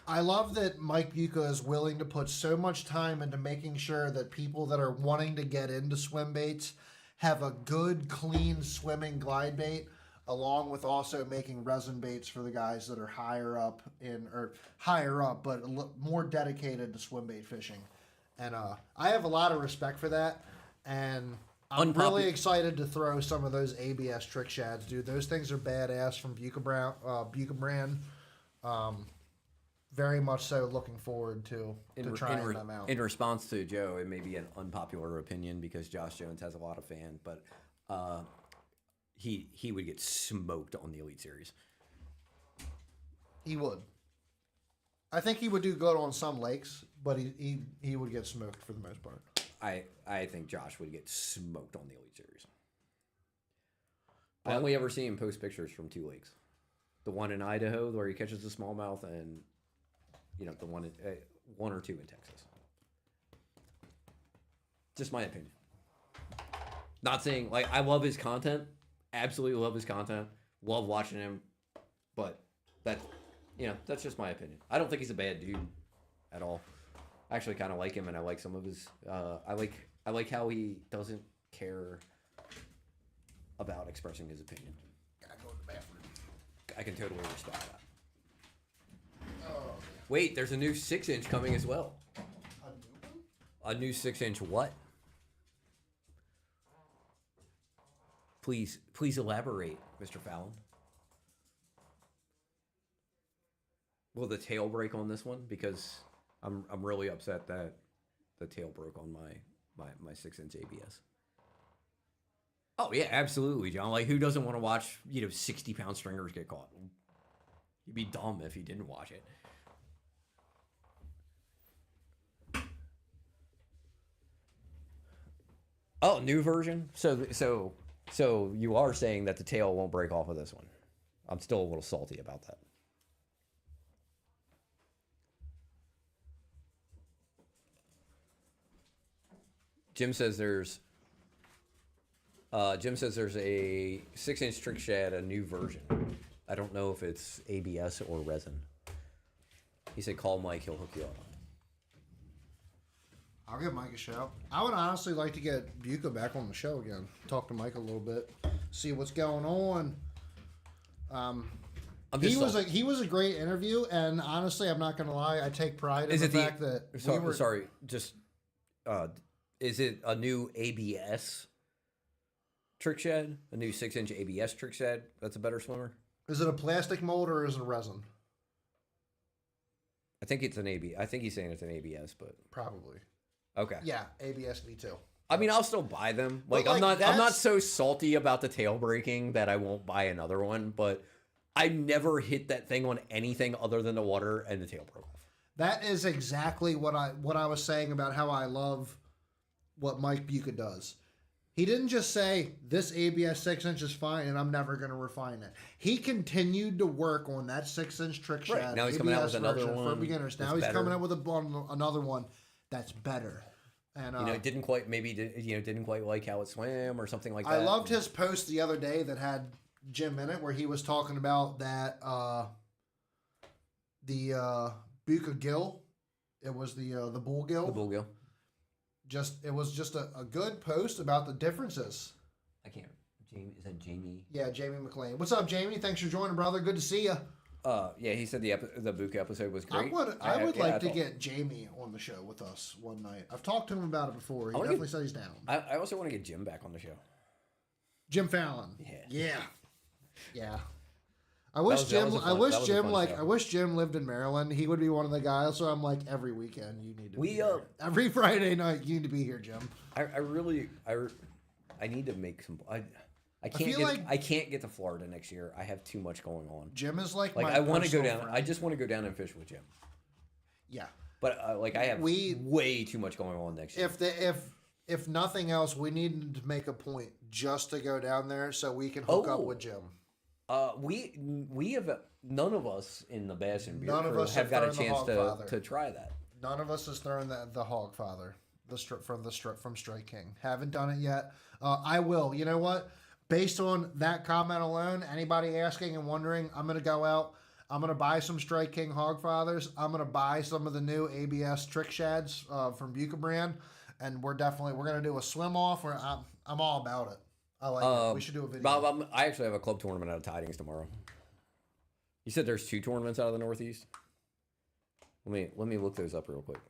I love that Mike Buca is willing to put so much time into making sure that people that are wanting to get into swim baits have a good, clean swimming glide bait, along with also making resin baits for the guys that are higher up, but more dedicated to swim bait fishing. And I have a lot of respect for that, and I'm really excited to throw some of those ABS trick shads, dude. Those things are badass from Buca brand. Very much so looking forward to trying them out. In response to Joe, it may be an unpopular opinion because Josh Jones has a lot of fans, but he would get smoked on the Elite Series. He would. I think he would do good on some lakes, but he would get smoked for the most part. I think Josh would get smoked on the Elite Series. I only ever see him post pictures from 2 lakes. The one in Idaho where he catches the smallmouth, and the one or two in Texas. Just my opinion. Not saying like I love his content. Absolutely love his content. Love watching him. But that's just my opinion. I don't think he's a bad dude at all. I actually kind of like him, and I like some of his. I like how he doesn't care about expressing his opinion. Gotta go to the bathroom. I can totally respect that. Oh. Wait, there's a new 6-inch coming as well. A new one? A new 6-inch what? Please elaborate, Mr. Fallon. Will the tail break on this one? Because I'm really upset that the tail broke on my 6-inch ABS. Oh yeah, absolutely, John. Like, who doesn't want to watch 60-pound stringers get caught? You'd be dumb if you didn't watch it. Oh, new version. So you are saying that the tail won't break off of this one? I'm still a little salty about that. Jim says there's a 6-inch trick shed, a new version. I don't know if it's ABS or resin. He said call Mike, he'll hook you up. I'll give Mike a shout. I would honestly like to get Buca back on the show again. Talk to Mike a little bit, see what's going on. He was a great interview, and honestly, I'm not gonna lie, I take pride in the fact that is it a new ABS trick shed? A new 6-inch ABS trick shed? That's a better swimmer? Is it a plastic mold or is it resin? I think it's an ABS. I think he's saying it's an ABS, but probably. Okay. Yeah, ABS me too. I mean, I'll still buy them. I'm not so salty about the tail breaking that I won't buy another one, but I never hit that thing on anything other than the water and the tail broke off. That is exactly what I was saying about how I love what Mike Buca does. He didn't just say, this ABS 6-inch is fine and I'm never going to refine it. He continued to work on that 6-inch trick shed. Right. Now he's coming out with another one for beginners. Now he's coming out with another one that's better. And it didn't quite like how it swam or something like that. I loved his post the other day that had Jim in it, where he was talking about that the Buca gill. It was the bull gill. The bull gill. It was just a good post about the differences. I can't. Jamie, is that Jamie? Yeah, Jamie McLean. What's up, Jamie? Thanks for joining, brother. Good to see you. Yeah, he said the Buca episode was great. I would like to get Jamie on the show with us one night. I've talked to him about it before. He definitely said he's down. I also want to get Jim back on the show. Jim Fallon. Yeah. I wish Jim lived in Maryland. He would be one of the guys. So I'm like, every weekend you need to be here. Every Friday night you need to be here, Jim. I need to make some. I can't get to Florida next year. I have too much going on. Jim is like I want to go down. Friend. I just want to go down and fish with Jim. Yeah, but I have way too much going on next year. If nothing else, we need to make a point just to go down there so we can hook up with Jim. We have none of us in the Bass and Beer crew have got a chance to try that. None of us has thrown the Hog Father, from Strike King. Haven't done it yet. I will. You know what? Based on that comment alone, anybody asking and wondering, I'm going to go out. I'm going to buy some Strike King Hog Fathers. I'm going to buy some of the new ABS trick shads from Buca brand, and we're going to do a swim off. I'm all about it. I like it. We should do a video. Bob, I actually have a club tournament out of Tidings tomorrow. You said there's 2 tournaments out of the Northeast? Let me look those up real quick.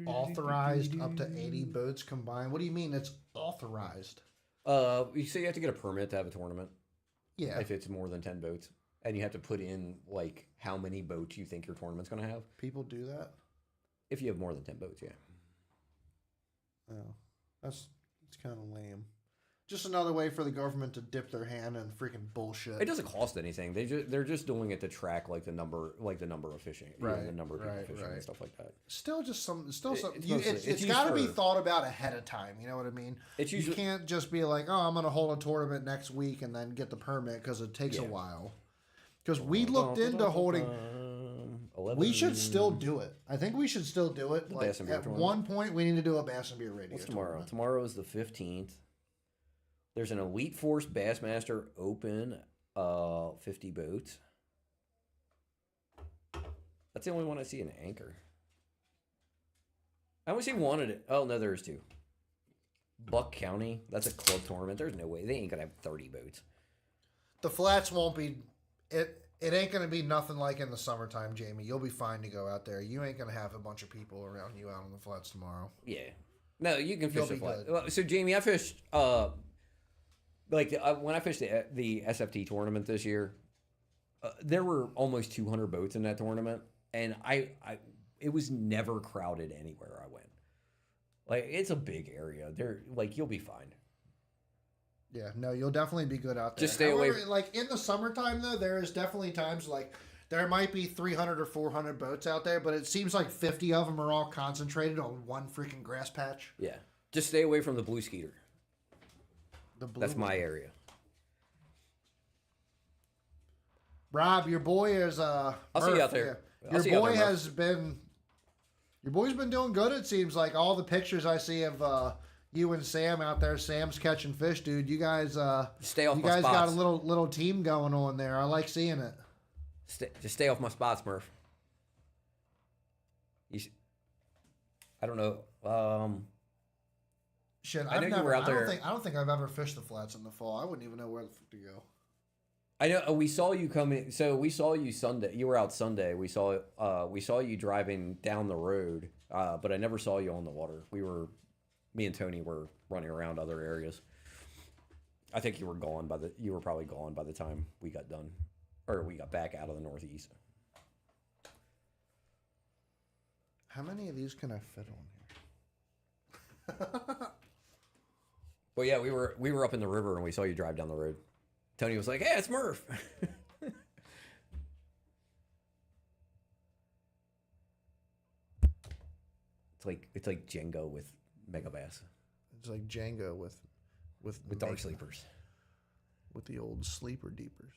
Authorized up to 80 boats combined. What do you mean it's authorized? You say you have to get a permit to have a tournament. Yeah. If it's more than 10 boats. And you have to put in, like, how many boats you think your tournament's going to have. People do that? If you have more than 10 boats, yeah. Oh. It's kind of lame. Just another way for the government to dip their hand in freaking bullshit. It doesn't cost anything. They're just doing it to track the number of fishing, right? The number of people fishing and stuff like that. Still, just some. It's got to be thought about ahead of time. You know what I mean? You can't just be like, oh, I'm going to hold a tournament next week and then get the permit because it takes a while. Because we looked into holding. 11. We should still do it. I think we should still do it. Like, Bass and Beer at tournament? one point, we need to do a Bass and Beer radio. What's tomorrow? tournament. Tomorrow is the 15th. There's an Elite Force Bassmaster Open 50 boats. That's the only one I see in Anchor. I only see one at it. Oh, no, there's two. Buck County. That's a club tournament. There's no way. They ain't going to have 30 boats. The flats won't be... It ain't going to be nothing like in the summertime, Jamie. You'll be fine to go out there. You ain't going to have a bunch of people around you out on the flats tomorrow. Yeah. No, you can fish You'll the be flat. good. So, Jamie, I fished... when I fished the SFT tournament this year, there were almost 200 boats in that tournament, and it was never crowded anywhere I went. Like, it's a big area. You'll be fine. Yeah, no, you'll definitely be good out there. Just stay away. Like in the summertime, though, there is definitely times like there might be 300 or 400 boats out there, but it seems like 50 of them are all concentrated on one freaking grass patch. Yeah, just stay away from the blue skeeter. That's my area. Rob, your boy is I'll see you out there. Yeah. Your boy's been doing good. It seems like all the pictures I see of you and Sam out there. Sam's catching fish, dude. You guys, stay off you my guys spots. got a little team going on there. I like seeing it. Just stay off my spots, Murph. I don't know. Shit, I know you were out there. I don't think I've ever fished the flats in the fall. I wouldn't even know where the fuck to go. I know we saw you coming. So we saw you Sunday. You were out Sunday. We saw you driving down the road, but I never saw you on the water. Me and Tony were running around other areas. I think you were probably gone by the time we got done, or we got back out of the Northeast. How many of these can I fit on here? Well, yeah, we were up in the river and we saw you drive down the road. Tony was like, "Hey, it's Murph." It's like Jenga with Mega Bass. It's like Jenga with Dark Sleepers. With the old sleeper deepers.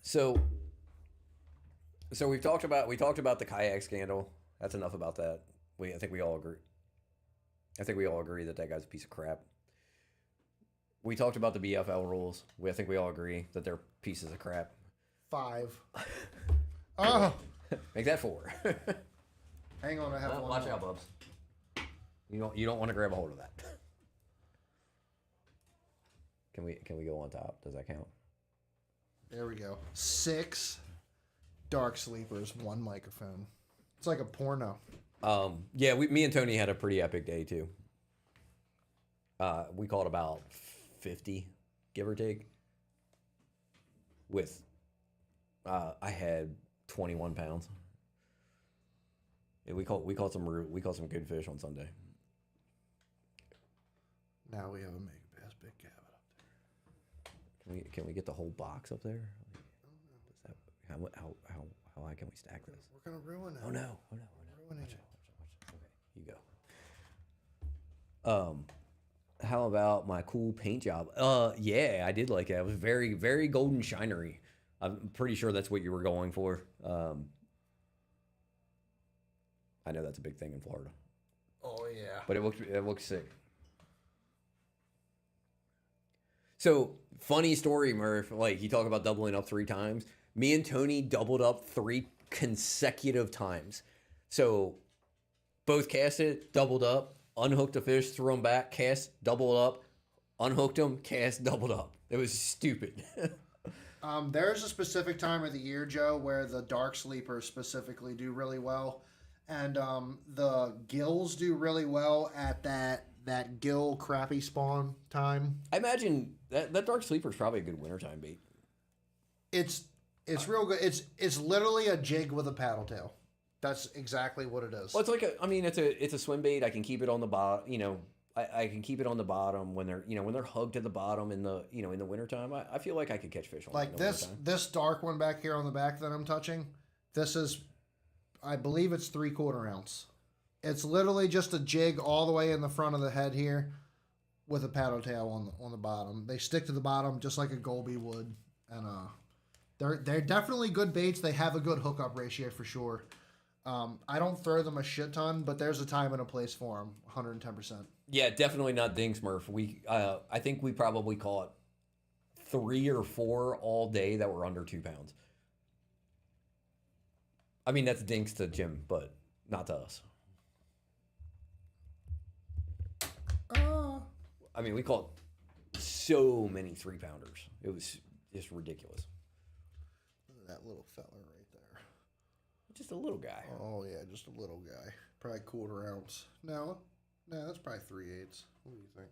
So we talked about the kayak scandal. That's enough about that. I think we all agree. I think we all agree that guy's a piece of crap. We talked about the BFL rules. I think we all agree that they're pieces of crap. 5. Oh, Make that 4. hang on, I have one. Watch more. out, Bubs. You don't want to grab a hold of that. Can we go on top? Does that count? There we go. 6 dark sleepers, 1 microphone. It's like a porno. Yeah, me and Tony had a pretty epic day too. We caught about 50, give or take. With, I had 21 pounds. Yeah, we caught some good fish on Sunday. Now we have a mega bass big cabin up there. Can we get the whole box up there? How high can we stack this? We're gonna ruin it. Oh no! Ruining Watch it. out. Okay, you go. How about my cool paint job? Yeah, I did like it. It was very, very golden shinery. I'm pretty sure that's what you were going for. I know that's a big thing in Florida. Oh yeah. But it looks sick. So, funny story, Murph. Like, you talk about doubling up 3 times. Me and Tony doubled up 3 consecutive times. So, both cast it, doubled up, unhooked a fish, threw them back, cast, doubled up, unhooked them, cast, doubled up. It was stupid. There's a specific time of the year, Joe, where the dark sleepers specifically do really well. And the gills do really well at that gill crappie spawn time. I imagine that dark sleeper is probably a good wintertime bait. It's real good. It's literally a jig with a paddle tail. That's exactly what it is. Well, it's a swim bait. I can keep it on the bottom. I can keep it on the bottom when they're hugged to the bottom in the wintertime. I feel like I could catch fish on like it in the wintertime. this dark one back here on the back that I'm touching. This is, I believe it's 3/4 ounce. It's literally just a jig all the way in the front of the head here, with a paddle tail on the bottom. They stick to the bottom just like a Goldie would, and They're definitely good baits. They have a good hookup ratio for sure. I don't throw them a shit ton, but there's a time and a place for them. 110%. Yeah, definitely not Ding Smurf. I think we probably caught 3 or 4 all day that were under 2 pounds. I mean, that's dinks to Jim, but not to us. I mean, we caught so many 3-pounders. It was just ridiculous. Look at that little fella right there. Just a little guy. Oh, yeah, just a little guy. Probably 1/4 ounce. No, that's probably 3/8. What do you think?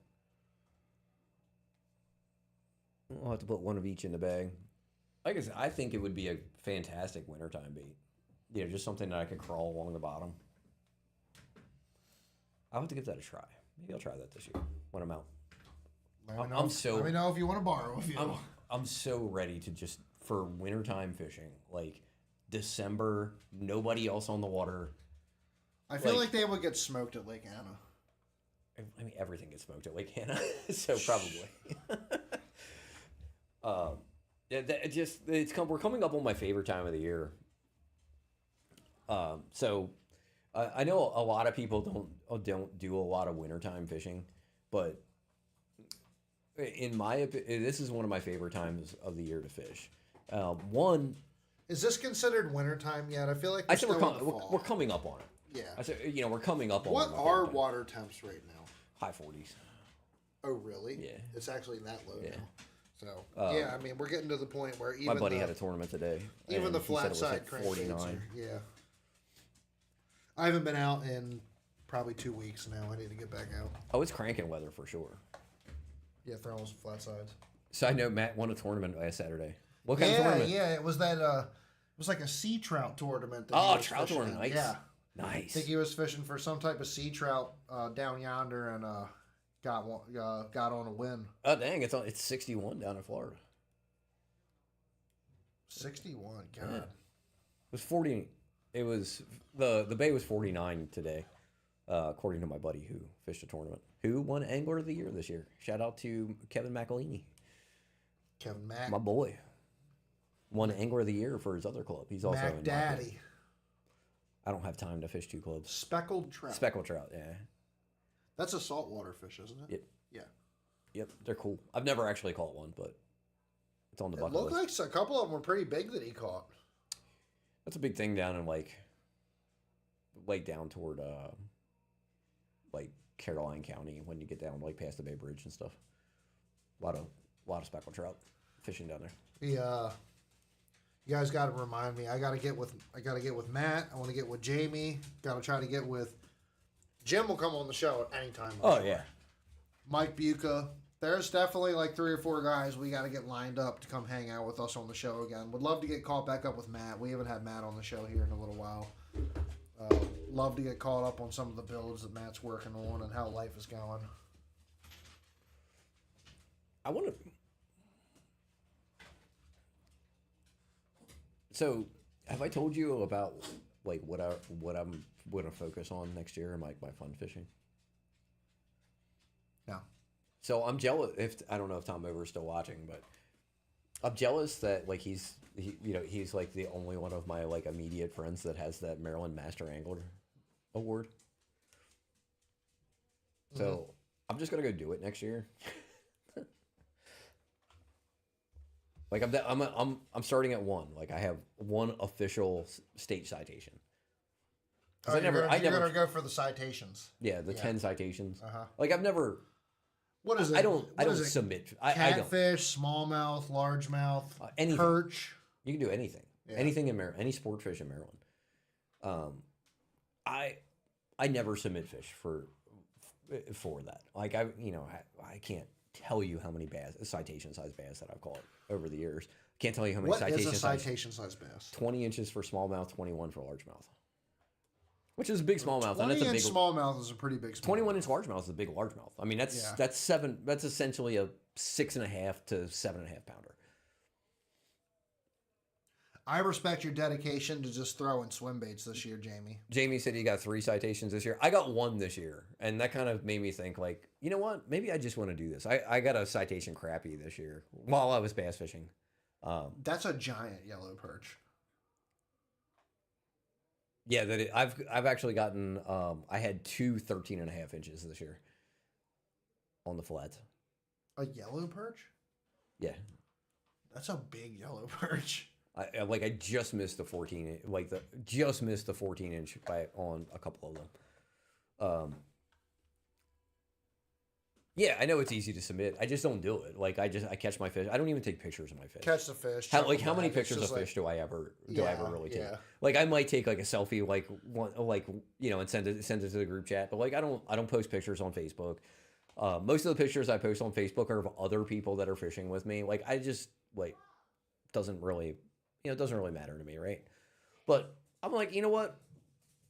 We'll have to put one of each in the bag. Like I said, I think it would be a fantastic wintertime bait. You know, just something that I could crawl along the bottom. I'll have to give that a try. Maybe I'll try that this year when I'm out. Let me know if you want to borrow a few. I'm so ready to just, for wintertime fishing, like December, nobody else on the water. I feel like they would get smoked at Lake Anna. I mean, everything gets smoked at Lake Hannah, so probably. We're coming up on my favorite time of the year. So I know a lot of people don't do a lot of wintertime fishing, but in my opinion, this is one of my favorite times of the year to fish. One, is this considered wintertime yet? I feel like I said we're coming up on it. Yeah. I said, we're coming up on it. What are water temps right now? High 40s. Oh, really? Yeah. It's actually that low now. So, I mean, we're getting to the point where even my buddy had a tournament today. Even the flat side crankbaits. Yeah. I haven't been out in probably 2 weeks now. I need to get back out. Oh, it's cranking weather for sure. Yeah, throwing some flat sides. So I know Matt won a tournament last Saturday. What kind of tournament? Yeah, it was that. It was like a sea trout tournament. Trout tournament. Nice. Yeah. Nice. I think he was fishing for some type of sea trout down yonder and got on a win. Oh dang! It's 61 down in Florida. 61. God. Yeah. It was 40. It was the bay was 49 today, according to my buddy who fished a tournament. Who won Angler of the Year this year? Shout out to Kevin McElhaney. Kevin Mack. My boy. Won Angler of the Year for his other club. He's also Mac in Daddy. I don't have time to fish 2 clubs. Speckled trout. Speckled trout, yeah. That's a saltwater fish, isn't it? Yep. Yeah. Yep, they're cool. I've never actually caught one, but it's on the bucket list. It looked like a couple of them were pretty big that he caught. That's a big thing down in like down toward like Caroline County when you get down like past the Bay Bridge and stuff. A lot of speckled trout fishing down there. Yeah. You guys got to remind me. I got to get with Matt. I want to get with Jamie. Got to try to get with Jim. Will come on the show at any time. Oh yeah. Mike Buca. There's definitely like 3 or 4 guys we got to get lined up to come hang out with us on the show again. Would love to get caught back up with Matt. We haven't had Matt on the show here in a little while. Love to get caught up on some of the builds that Matt's working on and how life is going. I want to. So, have I told you about like what I'm going to focus on next year in my fun fishing? No. So I'm jealous. I don't know if Tom Over is still watching, but I'm jealous that like he's like the only one of my like immediate friends that has that Maryland Master Angler award. So I'm just gonna go do it next year. Like I'm starting at 1. Like I have 1 official state citation. Oh, you're gonna go for the citations. Yeah, the 10 citations. Uh-huh. Like I've never. What is it? I don't submit. Catfish, smallmouth, largemouth, anything. perch. You can do anything. Yeah. Anything in Maryland. Any sport fish in Maryland. I never submit fish for that. Like I can't tell you how many citation size bass that I've caught over the years. Can't tell you how many citation What is a citation size bass? 20 inches for smallmouth, 21 for largemouth. Which is a big smallmouth. 20-inch smallmouth is a pretty big smallmouth. 21-inch largemouth is a big largemouth. I mean, that's essentially a 6.5 to 7.5 pounder. I respect your dedication to just throwing swim baits this year, Jamie. Jamie said he got 3 citations this year. I got 1 this year, and that kind of made me think, like, you know what? Maybe I just want to do this. I got a citation crappie this year while I was bass fishing. That's a giant yellow perch. Yeah, I've actually gotten. I had 2 13.5 inches this year on the flats. A yellow perch? Yeah, That's a big yellow perch. I just missed the 14, just missed the 14 inch on a couple of them. Yeah, I know it's easy to submit. I just don't do it. Like I catch my fish. I don't even take pictures of my fish. Catch the fish. How many pictures of fish do I ever really take? Like I might take like a selfie, like one, like and send it to the group chat. But like I don't post pictures on Facebook. Most of the pictures I post on Facebook are of other people that are fishing with me. Like I just doesn't really matter to me, right? But I'm like, you know what?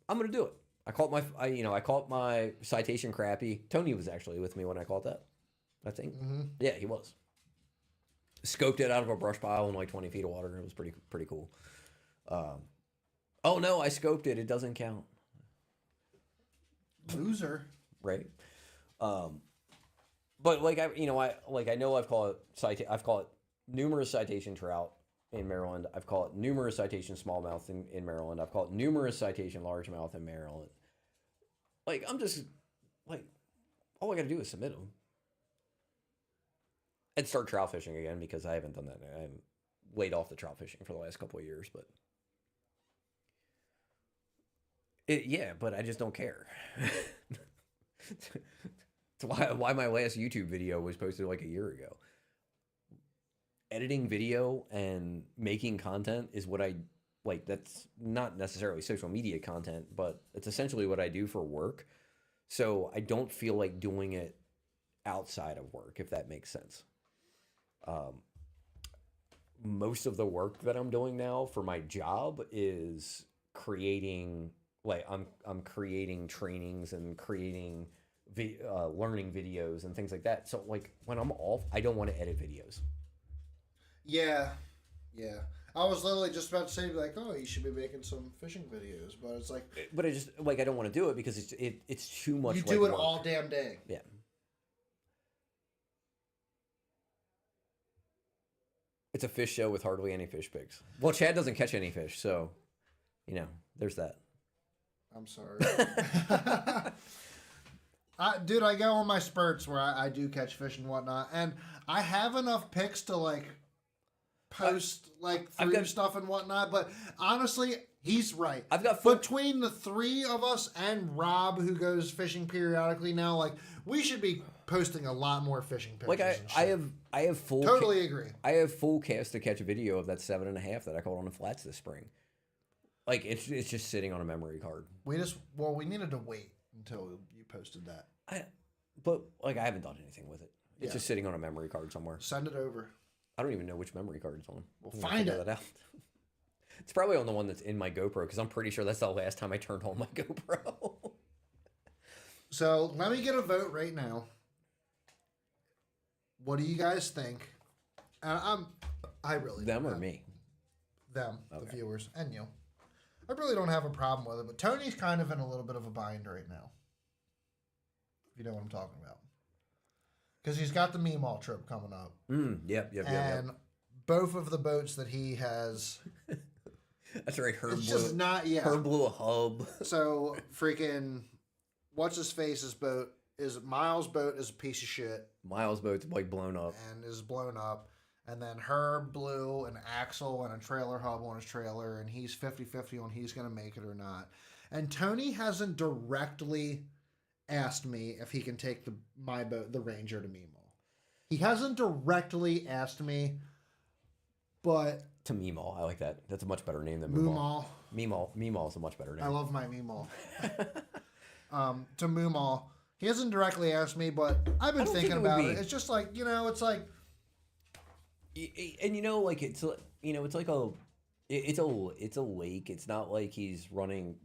I'm gonna do it. I caught my citation crappie. Tony was actually with me when I caught that. I think. Mm-hmm. Yeah, he was. Scoped it out of a brush pile in like 20 feet of water. It was pretty cool. Oh no, I scoped it. It doesn't count. Loser. Right. But I know I've caught numerous citation trout in Maryland. I've caught numerous citation smallmouth in Maryland. I've caught numerous citation largemouth in Maryland. Like, I'm just, like, all I got to do is submit them. And start trout fishing again because I haven't done that. I'm laid off the trout fishing for the last couple of years, but. But I just don't care. It's why my last YouTube video was posted like a year ago. Editing video and making content is what I like. That's not necessarily social media content, but it's essentially what I do for work. So I don't feel like doing it outside of work, if that makes sense. Most of the work that I'm doing now for my job is creating, like I'm creating trainings and creating learning videos and things like that. So like when I'm off, I don't want to edit videos. Yeah. I was literally just about to say like, oh, you should be making some fishing videos, but it's like, but I just like I don't want to do it because it's too much. You do it all damn day. Yeah. It's a fish show with hardly any fish pics. Well, Chad doesn't catch any fish, so there's that. I'm sorry. Dude, I go on my spurts where I do catch fish and whatnot, and I have enough pics to like post through stuff and whatnot, but honestly, he's right. I've got between the three of us and Rob, who goes fishing periodically now, like we should be posting a lot more fishing pictures. Like I have full totally agree. I have full cast to catch a video of that 7.5 that I caught on the flats this spring. Like it's just sitting on a memory card. We needed to wait until you posted that. But I haven't done anything with it. It's just sitting on a memory card somewhere. Send it over. I don't even know which memory card it's on. We'll find it. That out. It's probably on the one that's in my GoPro because I'm pretty sure that's the last time I turned on my GoPro. So let me get a vote right now. What do you guys think? And I really them or me? Them, okay. The viewers, and you. I really don't have a problem with it, but Tony's kind of in a little bit of a bind right now. If you know what I'm talking about. Because he's got the Meemaw trip coming up. Yep. And both of the boats that he has... That's right, Herb blew a hub. So, freaking... What's-his-face's boat is... Miles' boat is a piece of shit. Miles' boat's blown up. And is blown up. And then Herb blew an axle and a trailer hub on his trailer, and he's 50-50 on he's going to make it or not. And Tony hasn't directly... asked me if he can take my boat, the Ranger, to Meemaw. He hasn't directly asked me, but... To Meemaw. I like that. That's a much better name than Meemaw. Meemaw is a much better name. I love my Meemaw. To Meemaw. He hasn't directly asked me, but I've been thinking about it. It's just like, it's like... And it's like a... It's a lake. It's not like he's running,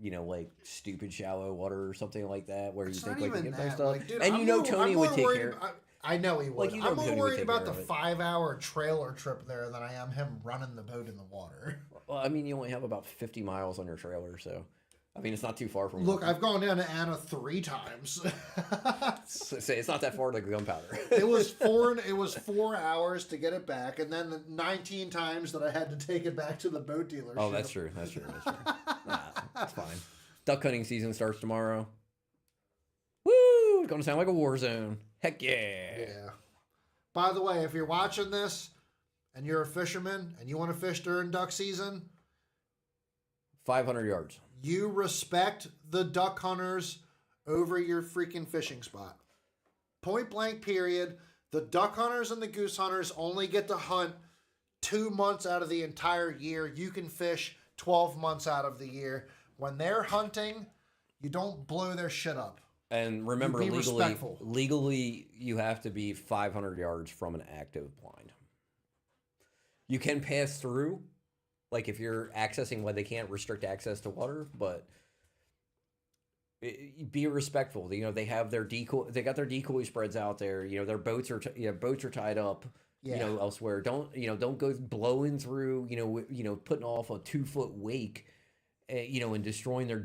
stupid shallow water or something like that where you think like you get stuff. Dude, and Tony would take care. I know he would. I'm more worried about the 5-hour trailer trip there than I am him running the boat in the water. Well, I mean, you only have about 50 miles on your trailer, so I mean, it's not too far from. Look, I've gone down to Anna 3 times. Say it's not that far to Gunpowder. It was 4 hours to get it back, and then the 19 times that I had to take it back to the boat dealership. Oh, that's true. Nah, that's fine. Duck hunting season starts tomorrow. Woo! It's gonna sound like a war zone. Heck yeah. Yeah. By the way, if you're watching this and you're a fisherman and you want to fish during duck season, 500 yards. you respect the duck hunters over your freaking fishing spot. Point blank, period. The duck hunters and the goose hunters only get to hunt 2 months out of the entire year. You can fish 12 months out of the year. When they're hunting, you don't blow their shit up. And remember, You be respectful. legally, you have to be 500 yards from an active blind. You can pass through, like if you're accessing when they can't restrict access to water, but be respectful. You know, they have their decoy. They got their decoy spreads out there. You know, their boats are boats are tied up. Yeah. You know, elsewhere. Don't go blowing through. Putting off a 2-foot wake. And destroying their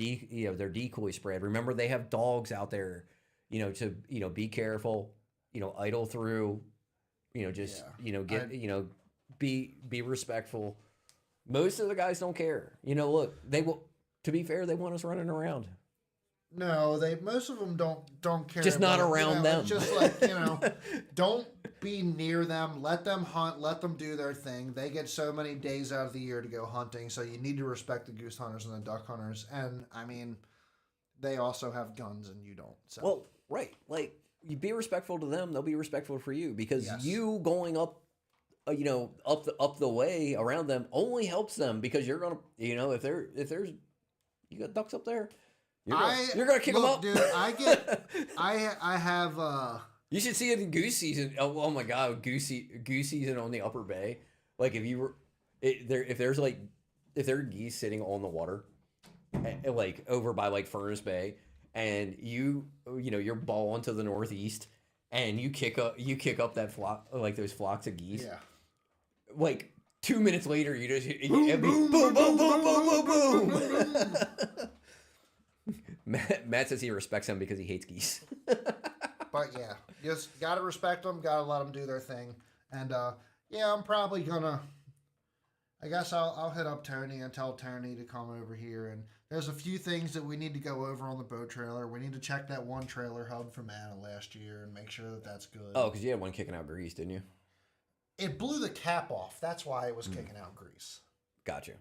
their decoy spread. Remember, they have dogs out there, to be careful, idle through, be respectful. Most of the guys don't care. Look, they will. To be fair, they want us running around. No, most of them don't care. Just not around them. It's just like, don't be near them. Let them hunt. Let them do their thing. They get so many days out of the year to go hunting, so you need to respect the goose hunters and the duck hunters. And, I mean, they also have guns and you don't. So. Well, right. Like, you be respectful to them. They'll be respectful for you because you going up, up the way around them only helps them because you're going to, if there's, you got ducks up there. You're gonna kick them up, dude. I have. You should see it in goose season. Oh my god, goose season on the Upper Bay. Like if there are geese sitting on the water, like over by like Furnace Bay, and you're balling to the northeast, and you kick up that flock, like those flocks of geese. Yeah. Like 2 minutes later, you just boom, boom, boom, boom, boom, boom, boom. Matt says he respects them because he hates geese. But yeah, just gotta respect them. Gotta let them do their thing. And I'm probably gonna. I guess I'll hit up Tony and tell Tony to come over here. And there's a few things that we need to go over on the boat trailer. We need to check that one trailer hub from Anna last year and make sure that that's good. Oh, because you had one kicking out grease, didn't you? It blew the cap off. That's why it was kicking out grease. Gotcha.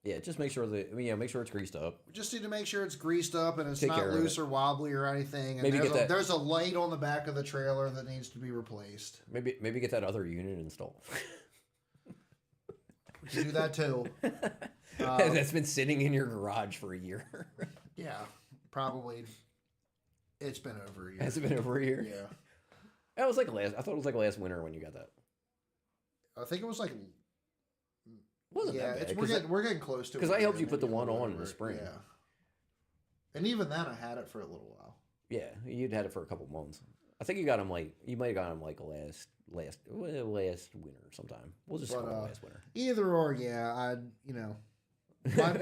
Yeah, just make sure make sure it's greased up. We just need to make sure it's greased up and it's Take not loose or wobbly or anything. And Maybe there's a light on the back of the trailer that needs to be replaced. Maybe get that other unit installed. We can do that too. That's been sitting in your garage for a year. Yeah, probably. It's been over a year. Has it been over a year? Yeah. I thought it was like last winter when you got that. I think it was like. Wasn't that bad? We're getting close to it. Because I helped you put the one on in the spring. Yeah. And even then, I had it for a little while. Yeah, you'd had it for a couple months. I think you got him you might have got him like last winter sometime. We'll just call it last winter. Either or, yeah.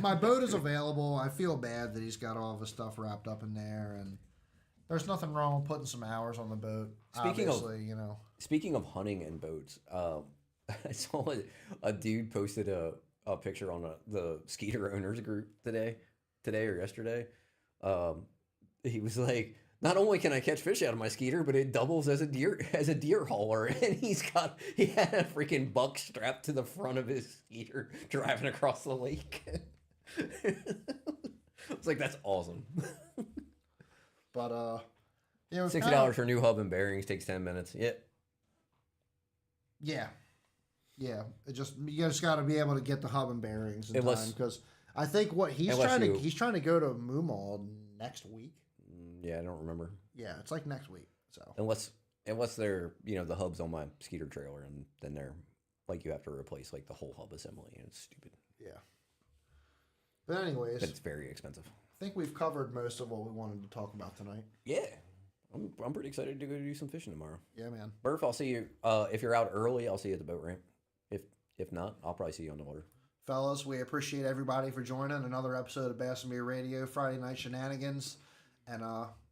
My boat is available. I feel bad that he's got all of his stuff wrapped up in there, and there's nothing wrong with putting some hours on the boat. Speaking of hunting and boats, I saw a dude posted a picture on the Skeeter owners group today or yesterday. He was like, not only can I catch fish out of my Skeeter, but it doubles as a deer hauler. And he had a freaking buck strapped to the front of his Skeeter driving across the lake. I was like, that's awesome. But $60 for new hub and bearings takes 10 minutes. Yeah. You just got to be able to get the hub and bearings in time, because I think he's trying to go to Moomaw next week. Yeah, I don't remember. Yeah, it's like next week. So unless they're the hub's on my Skeeter trailer, and then they're like you have to replace like the whole hub assembly, and it's stupid. Yeah. But anyways, it's very expensive. I think we've covered most of what we wanted to talk about tonight. Yeah. I'm pretty excited to go do some fishing tomorrow. Yeah, man. Murph, I'll see you. If you're out early, I'll see you at the boat ramp. If not, I'll probably see you on the water. fellas, we appreciate everybody for joining another episode of Bass and Beer Radio Friday Night Shenanigans. And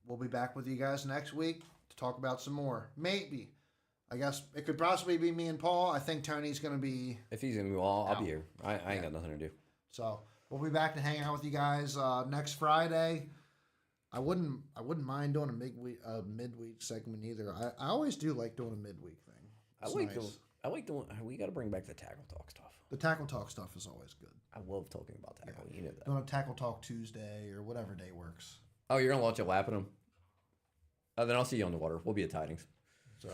we'll be back with you guys next week to talk about some more. Maybe. I guess it could possibly be me and Paul. I think Tony's going to be... If he's going to be, well, I'll be here. I ain't got nothing to do. So we'll be back to hang out with you guys next Friday. I wouldn't mind doing a midweek segment either. I always do like doing a midweek thing. I like doing. We got to bring back the tackle talk stuff. The tackle talk stuff is always good. I love talking about tackle. Yeah. You know that. Doing a tackle talk Tuesday or whatever day works. Oh, you're gonna launch a lap at them. Then I'll see you on the water. We'll be at Tidings. So.